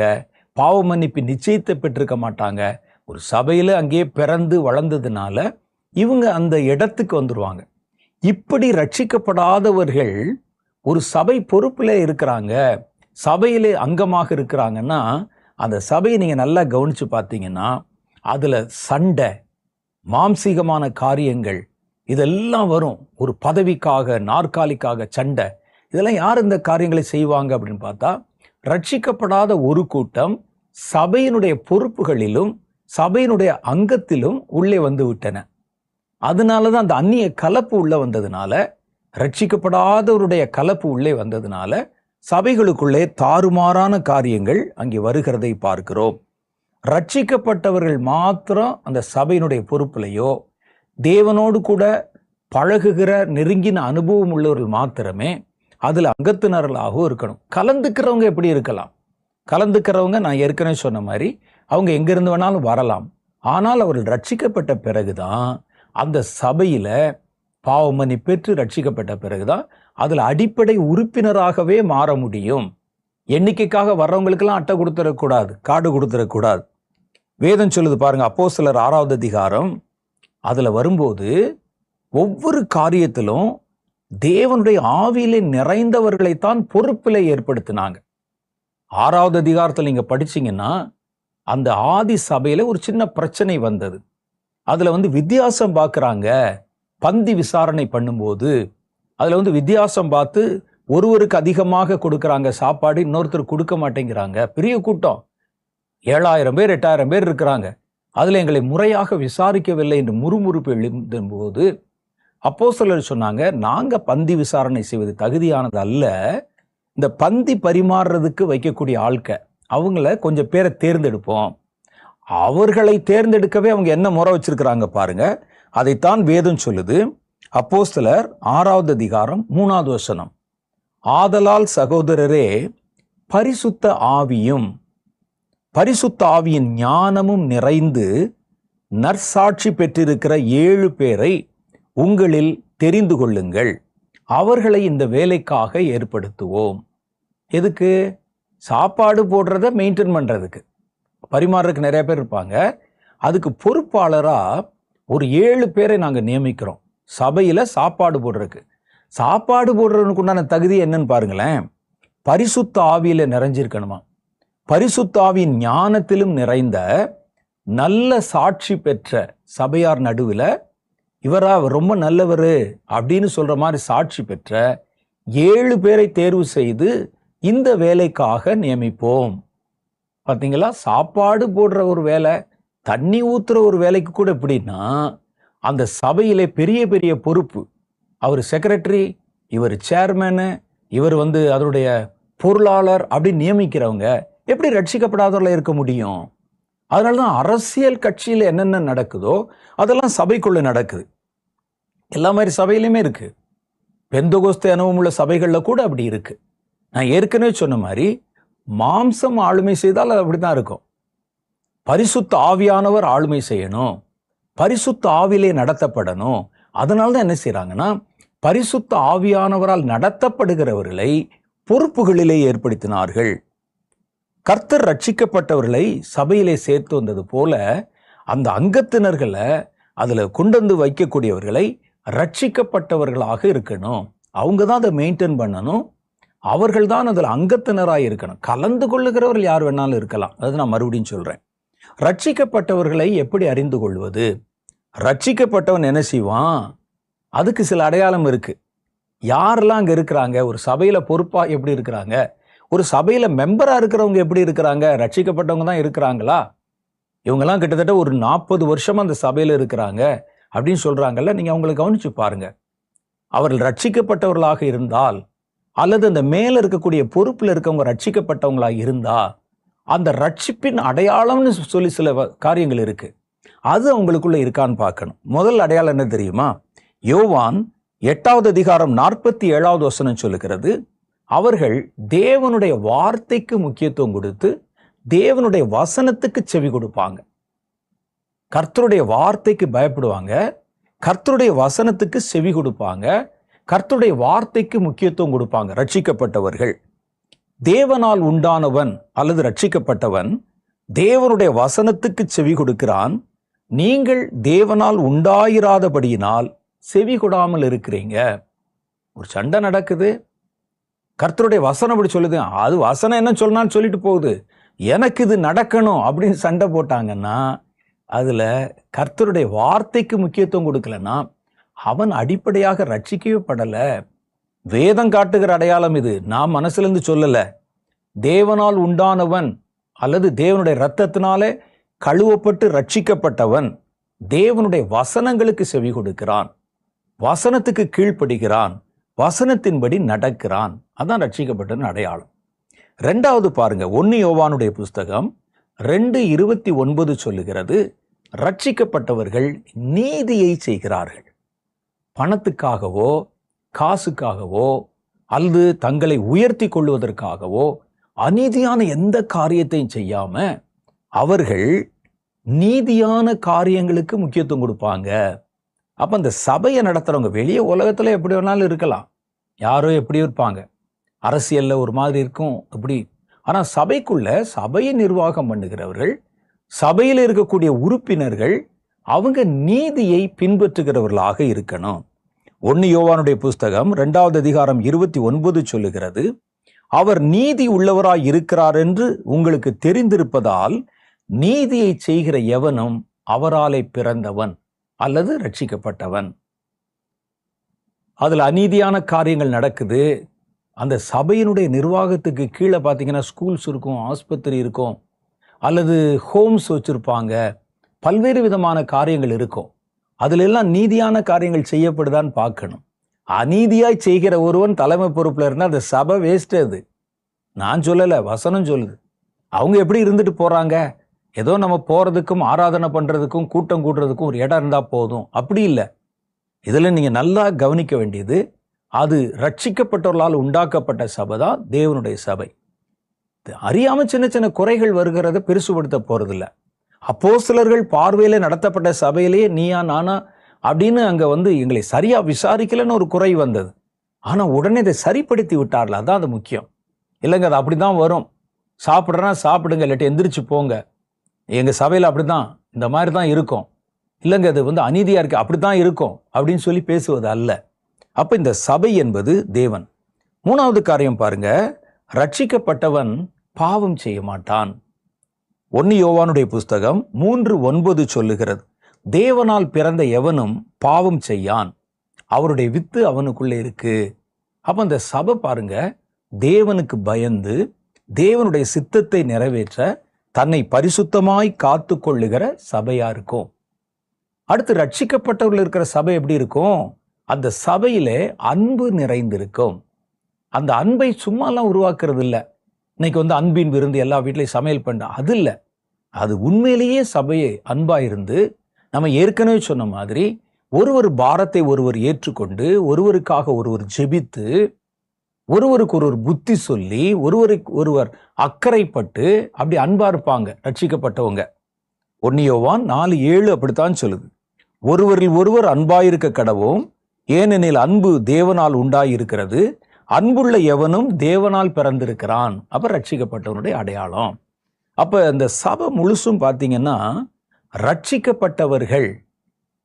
பாவ மன்னிப்பு நிச்சயத்தை பெற்றிருக்க மாட்டாங்க. ஒரு சபையில அங்கேயே பிறந்து வளர்ந்ததுனால இவங்க அந்த இடத்துக்கு வந்துருவாங்க. இப்படி ரட்சிக்கப்படாதவர்கள் ஒரு சபை பொறுப்புல இருக்கிறாங்க, சபையிலே அங்கமாக இருக்கிறாங்கன்னா, அந்த சபையை நீங்க நல்லா கவனிச்சு பார்த்தீங்கன்னா அதுல சண்டை, மாம்சீகமான காரியங்கள் இதெல்லாம் வரும். ஒரு பதவிக்காக, நாற்காலிக்காக சண்டை. இதெல்லாம் யார் இந்த காரியங்களை செய்வாங்க அப்படின்னு பார்த்தா, ரட்சிக்கப்படாத ஒரு கூட்டம் சபையினுடைய பொறுப்புகளிலும் சபையினுடைய அங்கத்திலும் உள்ளே வந்து விட்டன. அதனாலதான் அந்த அந்நிய கலப்பு உள்ள வந்ததுனால, ரட்சிக்கப்படாதவருடைய கலப்பு உள்ளே வந்ததுனால சபைகளுக்குள்ளே தாறுமாறான காரியங்கள் அங்கே வருகிறதை பார்க்கிறோம். ரட்சிக்கப்பட்டவர்கள் மாத்திரம் அந்த சபையினுடைய பொறுப்பிலையோ, தேவனோடு கூட பழகுகிற நெருங்கின அனுபவம் உள்ளவர்கள் மாத்திரமே அதுல அங்கத்தினர்களாகவும் இருக்கணும். கலந்துக்கிறவங்க எப்படி இருக்கலாம்? கலந்துக்கிறவங்க நான் ஏற்கனவே சொன்ன மாதிரி அவங்க எங்கிருந்து வேணாலும் வரலாம். ஆனால் அவர்கள் ரட்சிக்கப்பட்ட பிறகுதான் அந்த சபையில பாவ மன்னிப்பு பெற்று ரட்சிக்கப்பட்ட பிறகுதான் அதுல அடிப்படை உறுப்பினராகவே மாற முடியும். எண்ணிக்கைக்காக வர்றவங்களுக்கெல்லாம் அட்டை கொடுத்துடக்கூடாது, கார்டு கொடுத்துடக்கூடாது. வேதம் சொல்லுது பாருங்க, அப்போஸ்தலர் 6வது அதிகாரம், அதுல வரும்போது ஒவ்வொரு காரியத்திலும் தேவனுடைய ஆவியிலே நிறைந்தவர்களைத்தான் பொறுப்பிலே ஏற்படுத்தினாங்க. 6வது அதிகாரத்தில் நீங்க படிச்சீங்கன்னா அந்த ஆதி சபையில ஒரு சின்ன பிரச்சனை வந்தது. அதுல வித்தியாசம் பார்க்கறாங்க. பந்தி விசாரணை பண்ணும்போது அதுல வித்தியாசம் பார்த்து ஒருவருக்கு அதிகமாக கொடுக்கறாங்க சாப்பாடு, இன்னொருத்தர் கொடுக்க மாட்டேங்கிறாங்க. பெரிய கூட்டம், 7000 பேர் 8000 பேர் இருக்கிறாங்க. அதுல எங்களை முறையாக விசாரிக்கவில்லை என்று முறுமுறுப்பு எழுந்தும் போது அப்போஸ்தலர் சொன்னாங்க, நாங்க பந்தி விசாரணை செய்வது தகுதியானது அல்ல. இந்த பந்தி பரிமாறுறதுக்கு வைக்கக்கூடிய அவங்கள கொஞ்சம் பேரை தேர்ந்தெடுப்போம். அவர்களை தேர்ந்தெடுக்கவே அவங்க என்ன முறை வச்சிருக்கிறாங்க பாருங்க. அதைத்தான் வேதம் சொல்லுது. அப்போஸ்தலர் 6வது அதிகாரம் 3வது வசனம், ஆதலால் சகோதரரே, பரிசுத்த ஆவியும் பரிசுத்த ஆவியின் ஞானமும் நிறைந்து நற்சாட்சி பெற்றிருக்கிற 7 பேரை உங்களில் தெரிந்து கொள்ளுங்கள். அவர்களை இந்த வேலைக்காக ஏற்படுத்துவோம். எதுக்கு? சாப்பாடு போடுறத மெயின்டைன் பண்றதுக்கு, பரிமாறதுக்கு நிறைய பேர் இருப்பாங்க. அதுக்கு பொறுப்பாளரா ஒரு 7 பேரை நாங்க நியமிக்கிறோம் சபையில சாப்பாடு போடுறதுக்கு. சாப்பாடு போடுறதுக்கு உண்டான தகுதி என்னன்னு பாருங்களேன். பரிசுத்த ஆவியில நிறைஞ்சிருக்கணுமா, பரிசுத்த ஆவியின் ஞானத்திலும் நிறைந்த நல்ல சாட்சி பெற்ற சபையார் நடுவில் இவரா ரொம்ப நல்லவர் அப்படின்னு சொல்ற மாதிரி சாட்சி பெற்ற 7 பேரை தேர்வு செய்து இந்த வேலைக்காக நியமிப்போம். பார்த்தீங்களா? சாப்பாடு போடுற ஒரு வேலை, தண்ணி ஊத்துற ஒரு வேலைக்கு கூட எப்படின்னா, அந்த சபையிலே பெரிய பெரிய பொறுப்பு, அவர் செக்ரட்டரி, இவர் சேர்மேனு, இவர் அதனுடைய பொருளாளர் அப்படின்னு நியமிக்கிறவங்க எப்படி ரட்சிக்கப்படாதவர்களா இருக்க முடியும்? அதனாலதான் அரசியல் கட்சியில் என்னென்ன நடக்குதோ அதெல்லாம் சபைக்குள்ள நடக்குது. எல்லா மாதிரி சபையிலுமே இருக்கு. பெந்தகோஸ்தே அனுபவம் உள்ள சபைகள்ல கூட அப்படி இருக்கு. நான் ஏற்கனவே சொன்ன மாதிரி மாம்சம் ஆளுமை செய்தால் அது அப்படித்தான் இருக்கும். பரிசுத்த ஆவியானவர் ஆளுமை செய்யணும், பரிசுத்த ஆவியிலே நடத்தப்படணும். அதனால்தான் என்ன செய்யறாங்கன்னா, பரிசுத்த ஆவியானவரால் நடத்தப்படுகிறவர்களை பொறுப்புகளிலே ஏற்படுத்தினார்கள். கர்த்தர் ரட்சிக்கப்பட்டவர்களை சபையிலே சேர்த்து வந்தது போல அந்த அங்கத்தினர்களை அதுல கொண்டு வைக்கக்கூடியவர்களை ரட்சிக்கப்பட்டவர்களாக இருக்கணும். அவங்க தான் அதை மெயின்டைன் பண்ணணும். அவர்கள் தான் அதில் அங்கத்தினராக இருக்கணும். கலந்து கொள்ளுகிறவர்கள் யார் வேணாலும் இருக்கலாம். அது நான் மறுபடியும் சொல்றேன். ரட்சிக்கப்பட்டவர்களை எப்படி அறிந்து கொள்வது? ரட்சிக்கப்பட்டவன் என்ன செய்வான்? அதுக்கு சில அடையாளம் இருக்கு. யாரெல்லாம் அங்க இருக்கிறாங்க, ஒரு சபையில பொறுப்பா எப்படி இருக்கிறாங்க, ஒரு சபையில மெம்பரா இருக்கிறவங்க எப்படி இருக்கிறாங்க, ரட்சிக்கப்பட்டவங்க தான் இருக்கிறாங்களா? இவங்கெல்லாம் கிட்டத்தட்ட ஒரு 40 வருஷமா அந்த சபையில இருக்கிறாங்க அப்படின்னு சொல்றாங்கல்ல, நீங்க அவங்களை கவனிச்சு பாருங்க. அவர்கள் ரட்சிக்கப்பட்டவர்களாக இருந்தால் அல்லது அந்த மேல இருக்கக்கூடிய பொறுப்புல இருக்கவங்க ரட்சிக்கப்பட்டவங்களா இருந்தா, அந்த ரட்சிப்பின் அடையாளம்னு சொல்லி சில காரியங்கள் இருக்கு. அது அவங்களுக்குள்ள இருக்கான்னு பார்க்கணும். முதல் அடையாளம் என்ன தெரியுமா? யோவான் 8வது அதிகாரம் 47வது வசனம் சொல்லுகிறது, அவர்கள் தேவனுடைய வார்த்தைக்கு முக்கியத்துவம் கொடுத்து தேவனுடைய வசனத்துக்கு செவி கொடுப்பாங்க. கர்த்தருடைய வார்த்தைக்கு பயப்படுவாங்க, கர்த்தருடைய வசனத்துக்கு செவி கொடுப்பாங்க, கர்த்தருடைய வார்த்தைக்கு முக்கியத்துவம் கொடுப்பாங்க. ரட்சிக்கப்பட்டவர்கள், தேவனால் உண்டானவன் அல்லது ரட்சிக்கப்பட்டவன் தேவனுடைய வசனத்துக்கு செவி கொடுக்கிறான். நீங்கள் தேவனால் உண்டாயிராதபடியினால் செவி கொடாமல் இருக்கிறீங்க. ஒரு சண்டை நடக்குது, கர்த்தருடைய வசனம் அப்படி சொல்லுது, அது வசனம் என்ன சொன்னான்னு சொல்லிட்டு போகுது, எனக்கு இது நடக்கணும் அப்படின்னு சண்டை போட்டாங்கன்னா அதுல கர்த்தருடைய வார்த்தைக்கு முக்கியத்துவம் கொடுக்கலன்னா அவன் அடிப்படையாக ரட்சிக்கவே படல. வேதம் காட்டுகிற அடையாளம் இது, நான் மனசுல இருந்து சொல்லல. தேவனால் உண்டானவன் அல்லது தேவனுடைய இரத்தத்தினாலே கழுவப்பட்டு ரட்சிக்கப்பட்டவன் தேவனுடைய வசனங்களுக்கு செவி கொடுக்கிறான், வசனத்துக்கு கீழ்ப்படுகிறான், வசனத்தின்படி நடக்கிறான். அதான் ரட்சிக்கப்பட்ட அடையாளம். ரெண்டாவது பாருங்க, 1 யோவானுடைய புஸ்தகம் 2:29 சொல்லுகிறது, ரட்சிக்கப்பட்டவர்கள் நீதியை செய்கிறார்கள். பணத்துக்காகவோ காசுக்காகவோ அல்லது தங்களை உயர்த்தி கொள்வதற்காகவோ அநீதியான எந்த காரியத்தையும் செய்யாம அவர்கள் நீதியான காரியங்களுக்கு முக்கியத்துவம் கொடுப்பாங்க. அப்ப அந்த சபையை நடத்துறவங்க வெளியே உலகத்துல எப்படி வேணாலும் இருக்கலாம், யாரோ எப்படி இருப்பாங்க, அரசியல்ல ஒரு மாதிரி இருக்கும் அப்படி. ஆனா சபைக்குள்ள சபையை நிர்வாகம் பண்ணுகிறவர்கள், சபையில் இருக்கக்கூடிய உறுப்பினர்கள் அவங்க நீதியை பின்பற்றுகிறவர்களாக இருக்கணும். 1 யோவானுடைய புஸ்தகம் 2வது அதிகாரம் 29 சொல்லுகிறது, அவர் நீதி உள்ளவராய் இருக்கிறார் என்று உங்களுக்கு தெரிந்திருப்பதால் நீதியை செய்கிற எவனும் அவராலே பிறந்தவன் அல்லது ரட்சிக்கப்பட்டவன். அதுல அநீதியான காரியங்கள் நடக்குது. அந்த சபையினுடைய நிர்வாகத்துக்கு கீழே பார்த்தீங்கன்னா ஸ்கூல்ஸ் இருக்கும், ஆஸ்பத்திரி இருக்கும், அல்லது ஹோம்ஸ் வச்சிருப்பாங்க, பல்வேறு விதமான காரியங்கள் இருக்கும். அதுல எல்லாம் நீதியான காரியங்கள் செய்யப்படுதான்னு பார்க்கணும். அநீதியாய் செய்கிற ஒருவன் தலைமை பொறுப்புல இருந்தால் அந்த சபை வேஸ்ட். அது நான் சொல்லல, வசனம் சொல்லுது. அவங்க எப்படி இருந்துட்டு போறாங்க, ஏதோ நம்ம போறதுக்கும் ஆராதனை பண்றதுக்கும் கூட்டம் கூடுறதுக்கும் ஒரு இடம் இருந்தா போதும், அப்படி இல்லை. இதுல நீங்க நல்லா கவனிக்க வேண்டியது, அது ரட்சிக்கப்பட்டவர்களால் உண்டாக்கப்பட்ட சபை தான் தேவனுடைய சபை. அறியாம சின்ன சின்ன குறைகள் வருகிறத பெருசுபடுத்த போறதில்லை. அப்போஸ்தலர்கள் பார்வையில நடத்தப்பட்ட சபையிலேயே நீயா நானா அப்படின்னு அங்க எங்களை சரியா விசாரிக்கலன்னு ஒரு குறை வந்தது. ஆனா உடனே இதை சரிப்படுத்தி விட்டார்ல, அதான் அது முக்கியம். இல்லைங்க, அது அப்படிதான் வரும். சாப்பிட்றனா சாப்பிடுங்க, இல்லாட்டி எந்திரிச்சு போங்க, எங்க சபையில அப்படிதான், இந்த மாதிரி தான் இருக்கும், இல்லைங்க அது அநீதியா இருக்கு, அப்படித்தான் இருக்கும் அப்படின்னு சொல்லி பேசுவது அல்ல. அப்ப இந்த சபை என்பது தேவன். 3வது காரியம் பாருங்க, ரட்சிக்கப்பட்டவன் பாவம் செய்ய மாட்டான். 1 யோவானுடைய புஸ்தகம் 3:9 சொல்லுகிறது, தேவனால் பிறந்த எவனும் பாவம் செய்யான், அவருடைய வித்து அவனுக்குள்ளே இருக்கு. அப்ப அந்த சபை பாருங்க, தேவனுக்கு பயந்து தேவனுடைய சித்தத்தை நிறைவேற்ற தன்னை பரிசுத்தமாய் காத்து கொள்ளுகிற சபையா இருக்கும். அடுத்து ரட்சிக்கப்பட்டவர்கள் இருக்கிற சபை எப்படி இருக்கும்? அந்த சபையிலே அன்பு நிறைந்திருக்கும். அந்த அன்பை சும்மாலாம் உருவாக்குறது இல்லை. இன்னைக்கு அன்பின் விருந்து எல்லா வீட்லையும் சமையல் பண்ண, அது இல்லை. அது உண்மையிலேயே சபையை அன்பாயிருந்து நம்ம ஏற்கனவே சொன்ன மாதிரி ஒருவர் பாரத்தை ஒருவர் ஏற்றுக்கொண்டு, ஒருவருக்காக ஒருவர் ஜெபித்து, ஒருவருக்கு ஒருவர் புத்தி சொல்லி, ஒருவருக்கு ஒருவர் அக்கறைப்பட்டு அப்படி அன்பா இருப்பாங்க ரட்சிக்கப்பட்டவங்க. 1 யோவான் 4:7 அப்படித்தான் சொல்லுது, ஒருவரில் ஒருவர் அன்பாயிருக்க கடவோம், ஏனெனில் அன்பு தேவனால் உண்டாயிருக்கிறது, அன்புள்ள எவனும் தேவனால் பிறந்திருக்கிறான். அப்ப ரட்சிக்கப்பட்டவனுடைய அடையாளம். அப்ப இந்த சபை முழுசும் பார்த்தீங்கன்னா ரட்சிக்கப்பட்டவர்கள்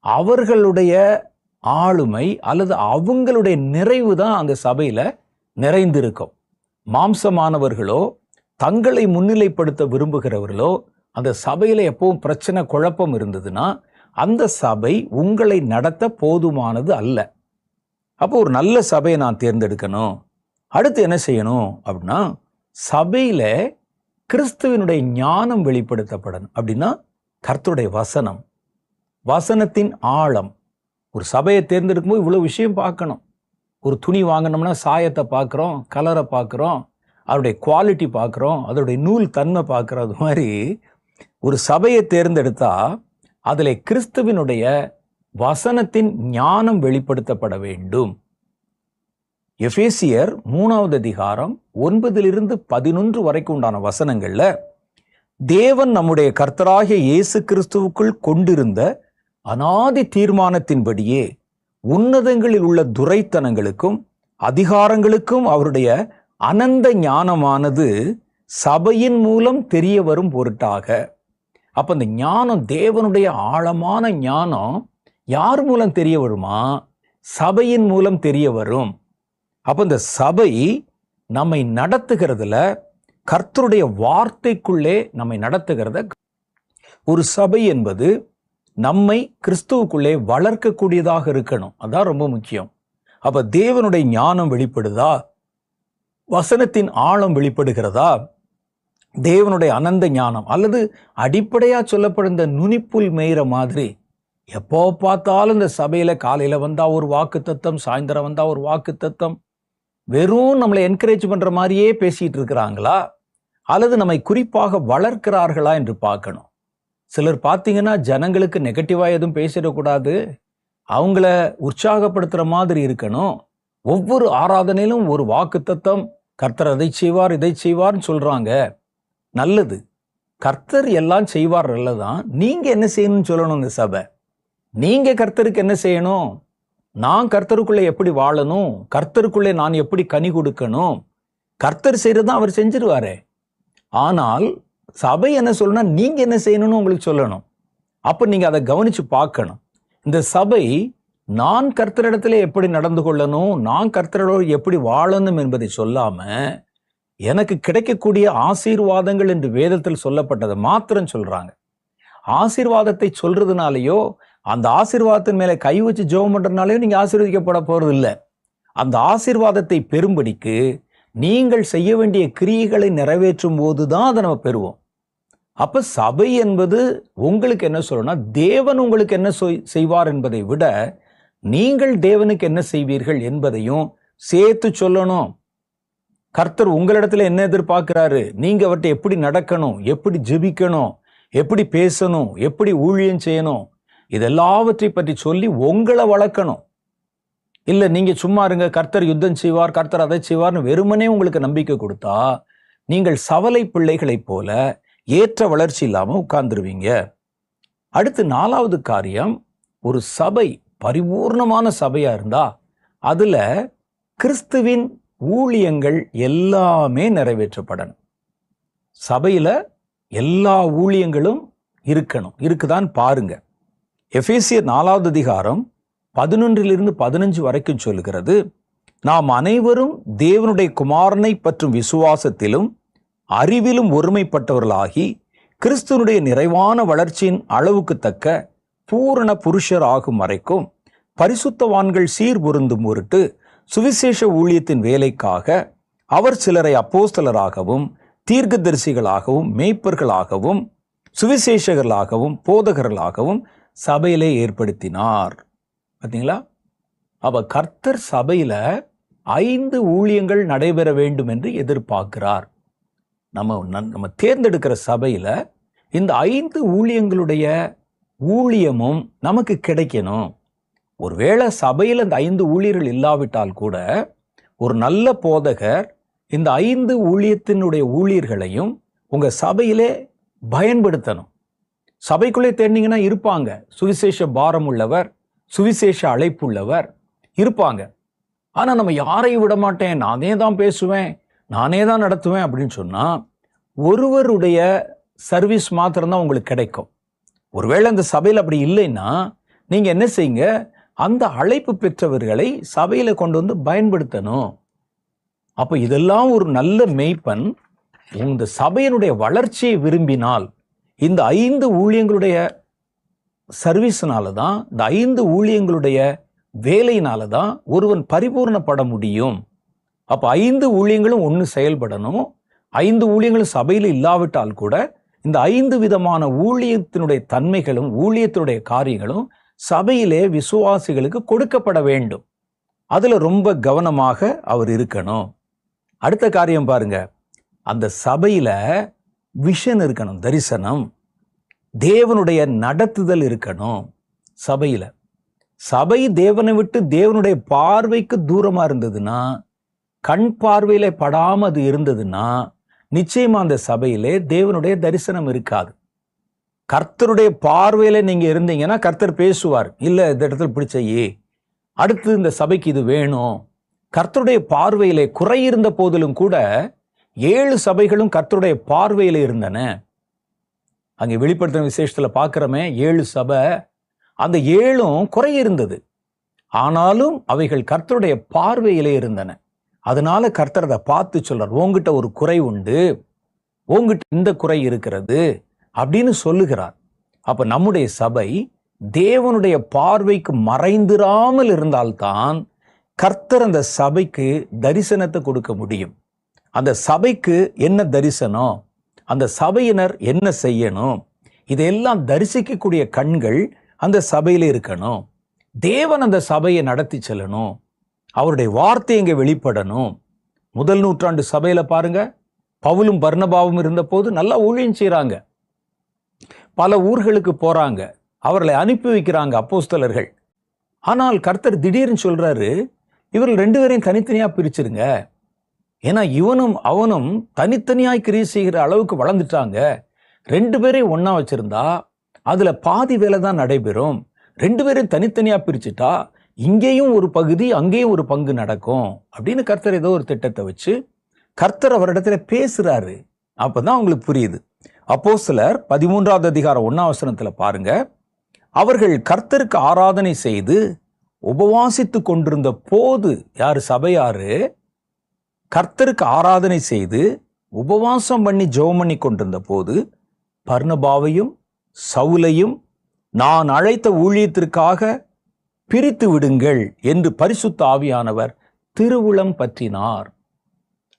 அவர்களுடைய ஆளுமை அல்லது அவங்களுடைய நிறைவு தான் அந்த சபையில நிறைந்திருக்கும். மாம்சமானவர்களோ தங்களை முன்னிலைப்படுத்த விரும்புகிறவர்களோ அந்த சபையில எப்பவும் பிரச்சனை குழப்பம் இருந்ததுன்னா அந்த சபை உங்களை நடத்த போதுமானது அல்ல. அப்போ ஒரு நல்ல சபையை நான் தேர்ந்தெடுக்கணும். அடுத்து என்ன செய்யணும் அப்படின்னா, சபையில கிறிஸ்துவினுடைய ஞானம் வெளிப்படுத்தப்படணும். அப்படின்னா கர்த்தருடைய வசனம், வசனத்தின் ஆழம். ஒரு சபையை தேர்ந்தெடுக்கும் போது இவ்வளவு விஷயம் பார்க்கணும். ஒரு துணி வாங்கினோம்னா சாயத்தை பார்க்குறோம், கலரை பார்க்குறோம், அதோடைய குவாலிட்டி பார்க்குறோம், அதோடைய நூல் தன்மை பார்க்குறோம். அது மாதிரி ஒரு சபையை தேர்ந்தெடுத்தா அதிலே கிறிஸ்துவினுடைய வசனத்தின் ஞானம் வெளிப்படுத்தப்பட வேண்டும். எபேசியர் 3வது அதிகாரம் 9-11 வரைக்கும் உண்டான வசனங்கள்ல தேவன் நம்முடைய கர்த்தராகிய இயேசு கிறிஸ்துவுக்குள் கொண்டிருந்த அநாதி தீர்மானத்தின்படியே உன்னதங்களில் உள்ள துரைத்தனங்களுக்கும் அதிகாரங்களுக்கும் அவருடைய அனந்த ஞானமானது சபையின் மூலம் தெரிய வரும் பொருட்டாக. அப்ப இந்த ஞானம், தேவனுடைய ஆழமான ஞானம் யார் மூலம் தெரிய வருமா? சபையின் மூலம் தெரிய வரும். அப்ப இந்த சபை நம்மை நடத்துகிறதுல, கர்த்தருடைய வார்த்தைக்குள்ளே நம்மை நடத்துகிறத, ஒரு சபை என்பது நம்மை கிறிஸ்துவுக்குள்ளே வளர்க்கக்கூடியதாக இருக்கணும். அதான் ரொம்ப முக்கியம். அப்ப தேவனுடைய ஞானம் வெளிப்படுதா? வசனத்தின் ஆழம் வெளிப்படுகிறதா? தேவனுடைய அனந்த ஞானம், அல்லது அடிப்படையா சொல்லப்படும் இந்த நுனிப்புல் மேய்ற மாதிரி எப்போ பார்த்தாலும் இந்த சபையில காலையில வந்தா ஒரு வாக்கு தத்தம், சாயந்தரம் வந்தா ஒரு வாக்கு தத்தம், வெறும் நம்மளை என்கரேஜ் பண்ற மாதிரியே பேசிட்டு இருக்கிறாங்களா, அல்லது நம்மை குறிப்பாக வளர்க்கிறார்களா என்று பார்க்கணும். சிலர் பார்த்தீங்கன்னா ஜனங்களுக்கு நெகட்டிவா எதுவும் பேசிடக்கூடாது, அவங்கள உற்சாகப்படுத்துற மாதிரி இருக்கணும். ஒவ்வொரு ஆராதனையிலும் ஒரு வாக்கு தத்தம், கர்த்தர் அதை செய்வார் இதை செய்வார்னு சொல்றாங்க. நல்லது, கர்த்தர் எல்லாம் செய்வார், நல்லதான். நீங்க என்ன செய்யணும்னு சொல்லணும். இந்த சபை, நீங்க கர்த்தருக்கு என்ன செய்யணும்? நான் கர்த்தருக்குள்ளே எப்படி வாழணும், கர்த்தருக்குள்ளே நான் எப்படி கனி கொடுக்கணும், கர்த்தர் செய்யறதுதான் அவர் செஞ்சிருவாரு. ஆனால் சபை என்ன சொல்லணும், நீங்க என்ன செய்யணும்னு உங்களுக்கு சொல்லணும். அப்ப நீங்க அதை கவனிச்சு பார்க்கணும். இந்த சபை நான் கர்த்தரிடத்துல எப்படி நடந்து கொள்ளணும், நான் கர்த்தரோடு எப்படி வாழணும் என்பதை சொல்லாம எனக்கு கிடைக்கக்கூடிய ஆசீர்வாதங்கள் என்று வேதத்தில் சொல்லப்பட்டதை மாத்திரம் சொல்றாங்க. ஆசீர்வாதத்தை சொல்றதுனாலயோ அந்த ஆசீர்வாதத்தின் மேல கை வச்சு ஜெபம் பண்றதுனாலயோ நீங்க ஆசீர்வதிக்கப்பட போறது இல்லை. அந்த ஆசீர்வாதத்தை பெறும்படிக்கு நீங்கள் செய்ய வேண்டிய கிரியைகளை நிறைவேற்றும் போதுதான் அதை நம்ம பெறுவோம். அப்ப சபை என்பது உங்களுக்கு என்ன சொல்லணும்னா, தேவன் உங்களுக்கு என்ன செய்வார் என்பதை விட நீங்கள் தேவனுக்கு என்ன செய்வீர்கள் என்பதையும் சேர்த்து சொல்லணும். கர்த்தர் உங்களிடத்துல என்ன எதிர்பார்க்கிறாரு, நீங்க அவர்கிட்ட எப்படி நடக்கணும், எப்படி ஜெபிக்கணும், எப்படி பேசணும், எப்படி ஊழியம் செய்யணும், இதெல்லாவற்றை பற்றி சொல்லி உங்களை வளர்க்கணும். இல்ல நீங்க சும்மா இருங்க, கர்த்தர் யுத்தம் செய்வார், கர்த்தர் அதை செய்வார்னு வெறுமனே உங்களுக்கு நம்பிக்கை கொடுத்தா நீங்கள் சவலை பிள்ளைகளைப் போல ஏற்ற வளர்ச்சி இல்லாம உட்கார்ந்துருவீங்க. அடுத்து 4வது காரியம், ஒரு சபை பரிபூர்ணமான சபையா இருந்தா அதுல கிறிஸ்துவின் ஊழியங்கள் எல்லாமே நிறைவேற்றப்படணும். சபையில எல்லா ஊழியங்களும் இருக்கணும். இருக்குதான் பாருங்க. எபேசியர் 4வது அதிகாரம் 11-15 வரைக்கும் சொல்லுகிறது, நாம் அனைவரும் தேவனுடைய குமாரனை பற்றும் விசுவாசத்திலும் அறிவிலும் ஒருமைப்பட்டவர்களாகி கிறிஸ்துவனுடைய நிறைவான வளர்ச்சியின் அளவுக்கு தக்க பூரண புருஷர் ஆகும் வரைக்கும் பரிசுத்தவான்கள் சீர் பொருந்தும் பொருட்டு சுவிசேஷ ஊழியத்தின் வேலைக்காக அவர் சிலரை அப்போஸ்தலராகவும் தீர்க்கதரிசிகளாகவும் மேய்ப்பர்களாகவும் சுவிசேஷகர்களாகவும் போதகர்களாகவும் சபையிலே ஏற்படுத்தினார். பார்த்தீங்களா? அப்ப கர்த்தர் சபையில 5 ஊழியங்கள் நடைபெற வேண்டும் என்று எதிர்பார்க்கிறார். நம்ம தேர்ந்தெடுக்கிற சபையில இந்த 5 ஊழியங்களுடைய ஊழியமும் நமக்கு கிடைக்கணும். ஒருவேளை சபையில் இந்த 5 ஊழியர்கள் இல்லாவிட்டால் கூட ஒரு நல்ல போதகர் இந்த 5 ஊழியத்தினுடைய ஊழியர்களையும் உங்க சபையிலே பயன்படுத்தணும். சபைக்குள்ளே தேடினீங்கன்னா இருப்பாங்க, சுவிசேஷ பாரம் உள்ளவர், சுவிசேஷ அழைப்புள்ளவர் இருப்பாங்க. ஆனா நம்ம யாரையும் விட மாட்டேன், நானே தான் பேசுவேன், நானே தான் நடத்துவேன் அப்படின்னு சொன்னா ஒருவருடைய சர்வீஸ் மாத்திரம்தான் உங்களுக்கு கிடைக்கும். ஒருவேளை அந்த சபையில் அப்படி இல்லைன்னா நீங்க என்ன செய்யுங்க, அந்த அழைப்பு பெற்றவர்களை சபையில கொண்டு வந்து பயன்படுத்தணும். அப்ப இதெல்லாம் ஒரு நல்ல மேய்ப்பன் இந்த சபையினுடைய வளர்ச்சியை விரும்பினால் இந்த 5 ஊழியங்களுடைய சர்வீஸ்னால தான், இந்த 5 ஊழியங்களுடைய வேலையினால தான் ஒருவன் பரிபூர்ணப்பட முடியும். அப்ப 5 ஊழியங்களும் ஒன்று செயல்படணும். 5 ஊழியங்களும் சபையில் இல்லாவிட்டால் கூட இந்த 5 விதமான ஊழியத்தினுடைய தன்மைகளும் ஊழியத்தினுடைய காரியங்களும் சபையிலே விசுவாசிகளுக்கு கொடுக்கப்பட வேண்டும். அதுல ரொம்ப கவனமாக அவர் இருக்கணும். அடுத்த காரியம் பாருங்க, அந்த சபையில விஷன் இருக்கணும், தரிசனம். தேவனுடைய நடத்துதல் இருக்கணும் சபையில. சபை தேவனை விட்டு தேவனுடைய பார்வைக்கு தூரமா இருந்ததுன்னா, கண் பார்வையில படாம அது இருந்ததுன்னா, நிச்சயமா அந்த சபையிலே தேவனுடைய தரிசனம் இருக்காது. கர்த்தருடைய பார்வையில நீங்க இருந்தீங்கன்னா கர்த்தர் பேசுவார். இல்ல இந்த இடத்துல பிடிச்சையே, அடுத்து இந்த சபைக்கு இது வேணும். கர்த்தருடைய பார்வையிலே குறை இருந்த போதிலும் கூட 7 சபைகளும் கர்த்தருடைய பார்வையில இருந்தன. அங்கே வெளிப்படுத்தின விசேஷத்துல பார்க்கிறோமே 7 சபை, அந்த 7ம் குறை இருந்தது. ஆனாலும் அவைகள் கர்த்தருடைய பார்வையிலே இருந்தன. அதனால கர்த்தர் அதை பார்த்து சொல்றார், உங்ககிட்ட ஒரு குறை உண்டு, உங்ககிட்ட இந்த குறை இருக்கிறது அப்படின்னு சொல்லுகிறார். அப்ப நம்முடைய சபை தேவனுடைய பார்வைக்கு மறைந்திராமல் இருந்தால்தான் கர்த்தர் அந்த சபைக்கு தரிசனத்தை கொடுக்க முடியும். அந்த சபைக்கு என்ன தரிசனம், அந்த சபையினர் என்ன செய்யணும், இதையெல்லாம் தரிசிக்கக்கூடிய கண்கள் அந்த சபையில இருக்கணும். தேவன் அந்த சபையை நடத்தி செல்லணும். அவருடைய வார்த்தை இங்கே வெளிப்படணும். முதல் நூற்றாண்டு சபையில பாருங்க, பவுலும் பர்னபாவும் இருந்த போது நல்லா ஊழியம் செய்றாங்க. பல ஊர்களுக்கு போறாங்க, அவர்களை அனுப்பி வைக்கிறாங்க அப்போஸ்தலர்கள். ஆனால் கர்த்தர் திடீர்னு சொல்றாரு, இவர்கள் 2 பேரையும் தனித்தனியா பிரிச்சிருங்க. ஏன்னா இவனும் அவனும் தனித்தனியாய் கிரியை செய்கிற அளவுக்கு வளர்ந்துட்டாங்க. 2 பேரையும் ஒன்னா வச்சிருந்தா அதுல பாதி வேலை தான் நடைபெறும். 2 பேரையும் தனித்தனியா பிரிச்சுட்டா இங்கேயும் ஒரு பகுதி அங்கேயும் ஒரு பங்கு நடக்கும் அப்படின்னு கர்த்தர் ஏதோ ஒரு திட்டத்தை வச்சு கர்த்தர் அவரிடத்துல பேசுறாரு. அப்பதான் அவங்களுக்கு புரியுது. அப்போஸ்தலர் 13வது அதிகாரம் 1ஆம் வசனத்துல பாருங்க, அவர்கள் கர்த்தருக்கு ஆராதனை செய்து உபவாசித்து கொண்டிருந்த போது, யாரு சபையாரு, கர்த்தருக்கு ஆராதனை செய்து உபவாசம் பண்ணி ஜெபம் பண்ணி கொண்டிருந்த போது பர்னபாவையும் சவுலையும் நான் அழைத்த ஊழியத்திற்காக பிரித்து விடுங்கள் என்று பரிசுத்த ஆவியானவர் திருவுளம் பற்றினார்.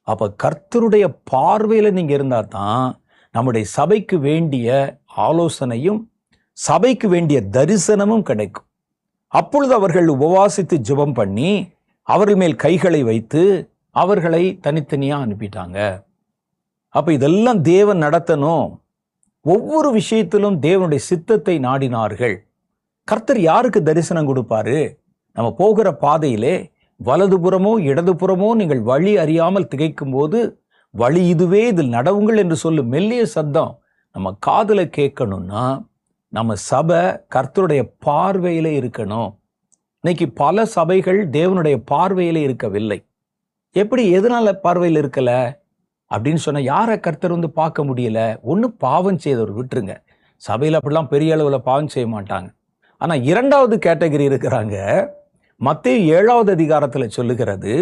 அப்ப கர்த்தருடைய பார்வையில நீங்க இருந்தா தான் நம்முடைய சபைக்கு வேண்டிய ஆலோசனையும் சபைக்கு வேண்டிய தரிசனமும் கிடைக்கும். அப்பொழுது அவர்கள் உபவாசித்து ஜெபம் பண்ணி அவர்கள் மேல் கைகளை வைத்து அவர்களை தனித்தனியா அனுப்பிட்டாங்க. அப்ப இதெல்லாம் தேவன் நடத்தணும். ஒவ்வொரு விஷயத்திலும் தேவனுடைய சித்தத்தை நாடினார்கள். கர்த்தர் யாருக்கு தரிசனம் கொடுப்பாரு? நம்ம போகிற பாதையிலே வலதுபுறமோ இடதுபுறமோ நீங்கள் வழி அறியாமல் திகைக்கும் போது, வழி இதுவே, இதில் நடவுங்கள் என்று சொல்லும் மெல்லிய சத்தம் நம்ம காதுல கேட்கணும்னா நம்ம சபை கர்த்தருடைய பார்வையில இருக்கணும். இன்னைக்கு பல சபைகள் தேவனுடைய பார்வையில இருக்கவில்லை. எப்படி, எதனால பார்வையில் இருக்கல அப்படின்னு சொன்னா, யாரை கர்த்தர் பார்க்க முடியல? ஒண்ணு பாவம் செய்தவர் விட்டுருங்க, சபையில் அப்படிலாம் பெரிய அளவுல பாவம் செய்ய மாட்டாங்க. ஆனா 2வது கேட்டகரி இருக்கிறாங்க. மத்தேயு 7வது அதிகாரத்துல சொல்லுகிறது,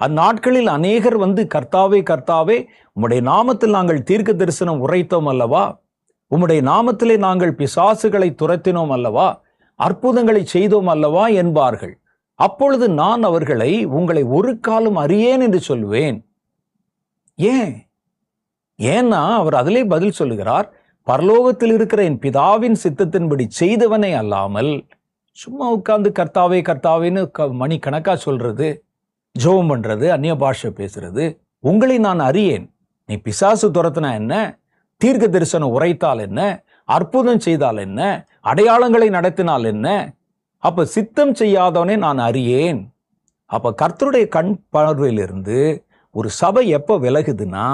அந்நாட்களில் அநேகர் கர்த்தாவே கர்த்தாவே, உம்முடைய நாமத்தில் நாங்கள் தீர்க்க தரிசனம் உரைத்தோம் அல்லவா, உம்முடைய நாமத்திலே நாங்கள் பிசாசுகளை துரத்தினோம் அல்லவா, அற்புதங்களை செய்தோம் அல்லவா என்பார்கள். அப்பொழுது நான் அவர்களை உங்களை ஒரு காலம் அறியேன் என்று சொல்லுவேன். ஏன்னா அவர் அதிலே பதில் சொல்லுகிறார், பரலோகத்தில் இருக்கிற என் பிதாவின் சித்தத்தின்படி செய்தவனே அல்லாமல் சும்மா உட்கார்ந்து கர்த்தாவே கர்த்தாவேன்னு மணி கணக்கா சொல்றது, ஜெபம் பண்றது, அந்நிய பாஷை பேசுறது, உங்களை நான் அறியேன். நீ பிசாசு துரத்தினா என்ன, தீர்க்க தரிசனம் உரைத்தால் என்ன, அற்புதம் செய்தால் என்ன, அடையாளங்களை நடத்தினால் என்ன, அப்ப சித்தம் செய்யாதவனே நான் அறியேன். அப்ப கர்த்தருடைய கண் பார்வையிலிருந்து ஒரு சபை எப்ப விலகுதுன்னா,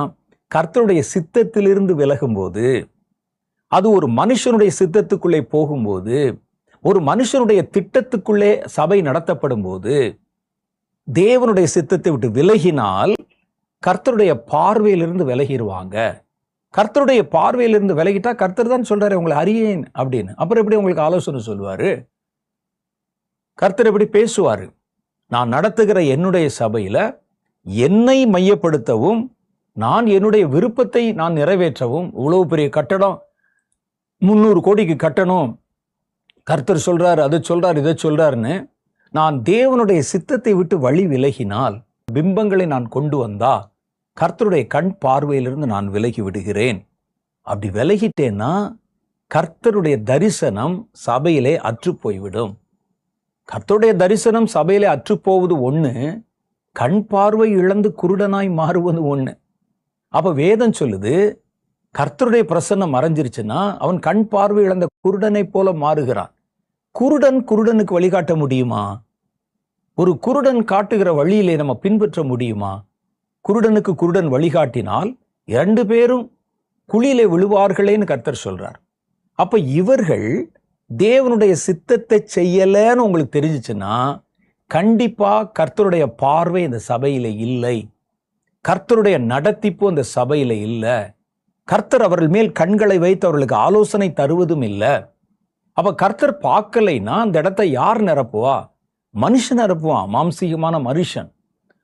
கர்த்தருடைய சித்தத்திலிருந்து விலகும் போது, அது ஒரு மனுஷனுடைய சித்தத்துக்குள்ளே போகும்போது, ஒரு மனுஷனுடைய திட்டத்துக்குள்ளே சபை நடத்தப்படும் போது, தேவனுடைய சித்தத்தை விட்டு விலகினால் கர்த்தருடைய பார்வையிலிருந்து விலகிடுவாங்க. கர்த்தருடைய பார்வையிலிருந்து விலகிட்டா கர்த்தர் தான் சொல்றாரு உங்களை அறியேன் அப்படின்னு. அப்புறம் எப்படி உங்களுக்கு ஆலோசனை சொல்லுவாரு? கர்த்தர் எப்படி பேசுவாரு? நான் நடத்துகிற என்னுடைய சபையில என்னை மையப்படுத்தவும், நான் என்னுடைய விருப்பத்தை நான் நிறைவேற்றவும், இவ்வளவு பெரிய கட்டடம் 300 கோடிக்கு கட்டணும், கர்த்தர் சொல்றாரு, அதை சொல்றாரு, இதை சொல்றாருன்னு நான் தேவனுடைய சித்தத்தை விட்டு வழி விலகினால், பிம்பங்களை நான் கொண்டு வந்தா கர்த்தருடைய கண் பார்வையிலிருந்து நான் விலகி விடுகிறேன். அப்படி விலகிட்டேன்னா கர்த்தருடைய தரிசனம் சபையிலே அற்று போய்விடும். கர்த்தருடைய தரிசனம் சபையிலே அற்றுப்போவது ஒண்ணு, கண் பார்வை இழந்து குருடனாய் மாறுவது ஒண்ணு. அப்ப வேதம் சொல்லுது, கர்த்தருடைய பிரசன்னம் மறைஞ்சிருச்சுன்னா அவன் கண் பார்வை இழந்த குருடனை போல மாறுகிறான். குருடன் குருடனுக்கு வழிகாட்ட முடியுமா? ஒரு குருடன் காட்டுகிற வழியிலே நம்ம பின்பற்ற முடியுமா? குருடனுக்கு குருடன் வழிகாட்டினால் 2 பேரும் குழியிலே விழுவார்களேன்னு கர்த்தர் சொல்றார். அப்ப இவர்கள் தேவனுடைய சித்தத்தை செய்யலன்னு உங்களுக்கு தெரிஞ்சிச்சுன்னா கண்டிப்பா கர்த்தருடைய பார்வை இந்த சபையில இல்லை. கர்த்தருடைய நடத்திப்பு அந்த சபையில இல்லை. கர்த்தர் அவர்கள் மேல் கண்களை வைத்து அவர்களுக்கு ஆலோசனை தருவதும் இல்லை. அப்ப கர்த்தர் பார்க்கலைன்னா அந்த இடத்தை யார் நிரப்புவா? மனுஷன் நிரப்புவான். மாம்சீகமான மனுஷன்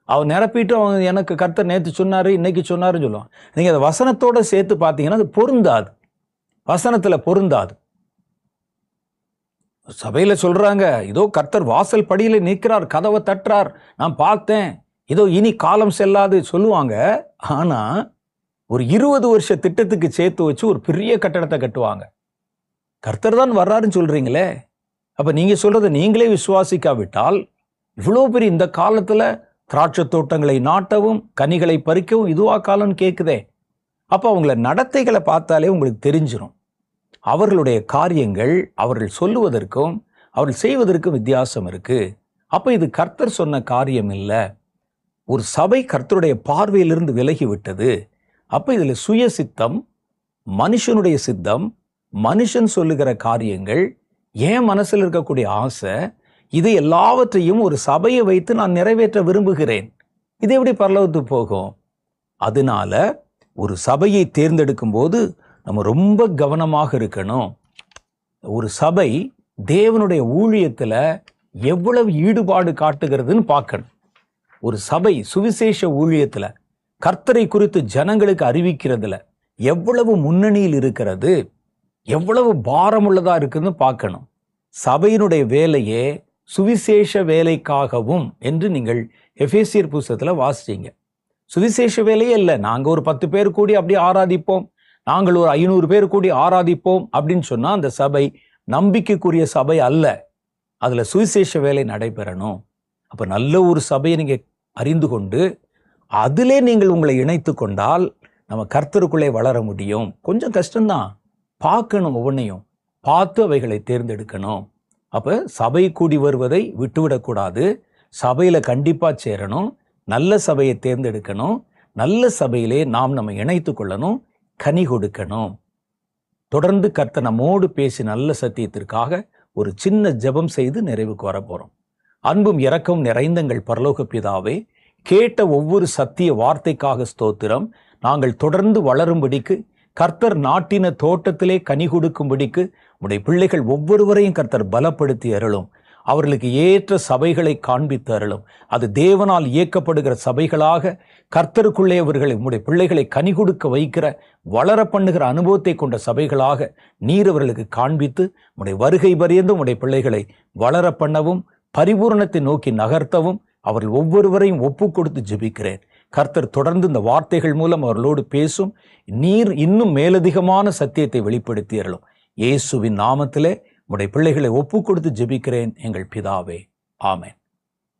அவன் நிரப்பிட்டு அவன் எனக்கு கர்த்தர் நேற்று சொன்னாரு இன்னைக்கு சொன்னாருன்னு சொல்லுவான். நீங்க அந்த வசனத்தோட சேர்த்து பார்த்தீங்கன்னா அது பொருந்தாது. வசனத்துல பொருந்தாது. சபையில சொல்றாங்க, இதோ கர்த்தர் வாசல் படியில நிற்கிறார், கதவை தட்டுறார், நான் பார்த்தேன், இதோ இனி காலம் செல்லாது சொல்லுவாங்க. ஆனா ஒரு 20 வருஷ திட்டத்துக்கு சேர்த்து வச்சு ஒரு பெரிய கட்டடத்தை கட்டுவாங்க. கர்த்தர் தான் வர்றாருன்னு சொல்றீங்களே, அப்ப நீங்க சொல்றதை நீங்களே விசுவாசிக்காவிட்டால் இவ்வளோ பெரிய இந்த காலத்துல திராட்சை தோட்டங்களை நாட்டவும் கனிகளை பறிக்கவும் இதுவா காலம்னு கேட்குதே. அப்ப அவங்கள நடத்தைகளை பார்த்தாலே உங்களுக்கு தெரிஞ்சிடும். அவர்களுடைய காரியங்கள் அவர்கள் சொல்லுவதற்கும் அவர்கள் செய்வதற்கும் வித்தியாசம் இருக்கு. அப்ப இது கர்த்தர் சொன்ன காரியம் இல்லை. ஒரு சபை கர்த்தருடைய பார்வையிலிருந்து விலகி விட்டது. அப்ப இதுல சுய சித்தம், மனுஷனுடைய சித்தம், மனுஷன் சொல்லுகிற காரியங்கள், என் மனசில் இருக்கக்கூடிய ஆசை, இது எல்லாவற்றையும் ஒரு சபையை வைத்து நான் நிறைவேற்ற விரும்புகிறேன். இது எப்படி பரலோகத்துக்கு போகும்? அதனால ஒரு சபையை தேர்ந்தெடுக்கும் போது நம்ம ரொம்ப கவனமாக இருக்கணும். ஒரு சபை தேவனுடைய ஊழியத்துல எவ்வளவு ஈடுபாடு காட்டுகிறதுன்னு பார்க்கணும். ஒரு சபை சுவிசேஷ ஊழியத்துல கர்த்தரை குறித்து ஜனங்களுக்கு அறிவிக்கிறதுல எவ்வளவு முன்னணியில் இருக்கிறது, எவ்வளவு பாரமுள்ளதா இருக்குன்னு பார்க்கணும். சபையினுடைய வேலையே சுவிசேஷ வேலைக்காகவும் என்று நீங்கள் எபேசியர் புஸ்தகத்துல வாசிச்சீங்க. சுவிசேஷ வேலையே இல்லை, நாங்க ஒரு 10 பேர் கூடி அப்படி ஆராதிப்போம், நாங்கள் ஒரு 500 பேர் கூடி ஆராதிப்போம் அப்படின்னு சொன்னா அந்த சபை நம்பிக்கைக்குரிய சபை அல்ல. அதுல சுவிசேஷ வேலை நடைபெறணும். அப்ப நல்ல ஒரு சபையை நீங்க அறிந்து கொண்டு அதிலே நீங்கள் உங்களை இணைத்து கொண்டால் நம்ம கர்த்தருக்குள்ளே வளர முடியும். கொஞ்சம் கஷ்டம்தான், பார்க்கணும், ஒவ்வொன்றையும் பார்த்து அவைகளை தேர்ந்தெடுக்கணும். அப்ப சபை கூடி வருவதை விட்டுவிடக்கூடாது. சபையில கண்டிப்பா சேரணும், நல்ல சபையை தேர்ந்தெடுக்கணும், நல்ல சபையிலே நாம் நம்ம இணைத்து கொள்ளணும், கனி கொடுக்கணும். தொடர்ந்து கர்த்தர் நம்மோடு பேசி நல்ல சத்தியத்திற்காக ஒரு சின்ன ஜெபம் செய்து நிறைவுக்கு வர போறோம். அன்பும் இரக்கம் நிறைந்தங்கள் பரலோக பிதாவே, கேட்ட ஒவ்வொரு சத்திய வார்த்தைக்காக ஸ்தோத்திரம். நாங்கள் தொடர்ந்து வளரும்படிக்கு, கர்த்தர் நாட்டின தோட்டத்திலே கனி கொடுக்கும்படிக்கு உடைய பிள்ளைகள் ஒவ்வொருவரையும் கர்த்தர் பலப்படுத்தி அருளும். அவர்களுக்கு ஏற்ற சபைகளை காண்பித்து அருளும். அது தேவனால் இயக்கப்படுகிற சபைகளாக கர்த்தருக்குள்ளே அவர்களை உடைய பிள்ளைகளை கனி கொடுக்க வைக்கிற, வளர பண்ணுகிற அனுபவத்தை கொண்ட சபைகளாக நீர் அவர்களுக்கு காண்பித்து உடைய வருகை பரியந்தும் உடைய பிள்ளைகளை வளர பண்ணவும் பரிபூரணத்தை நோக்கி நகர்த்தவும் அவர்கள் ஒவ்வொருவரையும் ஒப்பு கொடுத்து ஜெபிக்கிறேன். கர்த்தர் தொடர்ந்து இந்த வார்த்தைகள் மூலம் அவர்களோடு பேசும். நீர் இன்னும் மேலதிகமான சத்தியத்தை வெளிப்படுத்தி அருளும். இயேசுவின் நாமத்திலே உடைய பிள்ளைகளை ஒப்பு கொடுத்து ஜெபிக்கிறேன் எங்கள் பிதாவே, ஆமென்.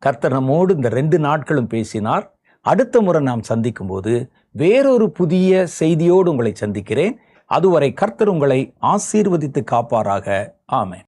கர்த்தர் நம்மோடு இந்த 2 நாட்களும் பேசினார். அடுத்த முறை நாம் சந்திக்கும் போது வேறொரு புதிய செய்தியோடு உங்களை சந்திக்கிறேன். அதுவரை கர்த்தர் உங்களை ஆசீர்வதித்து காப்பாராக. ஆமென்.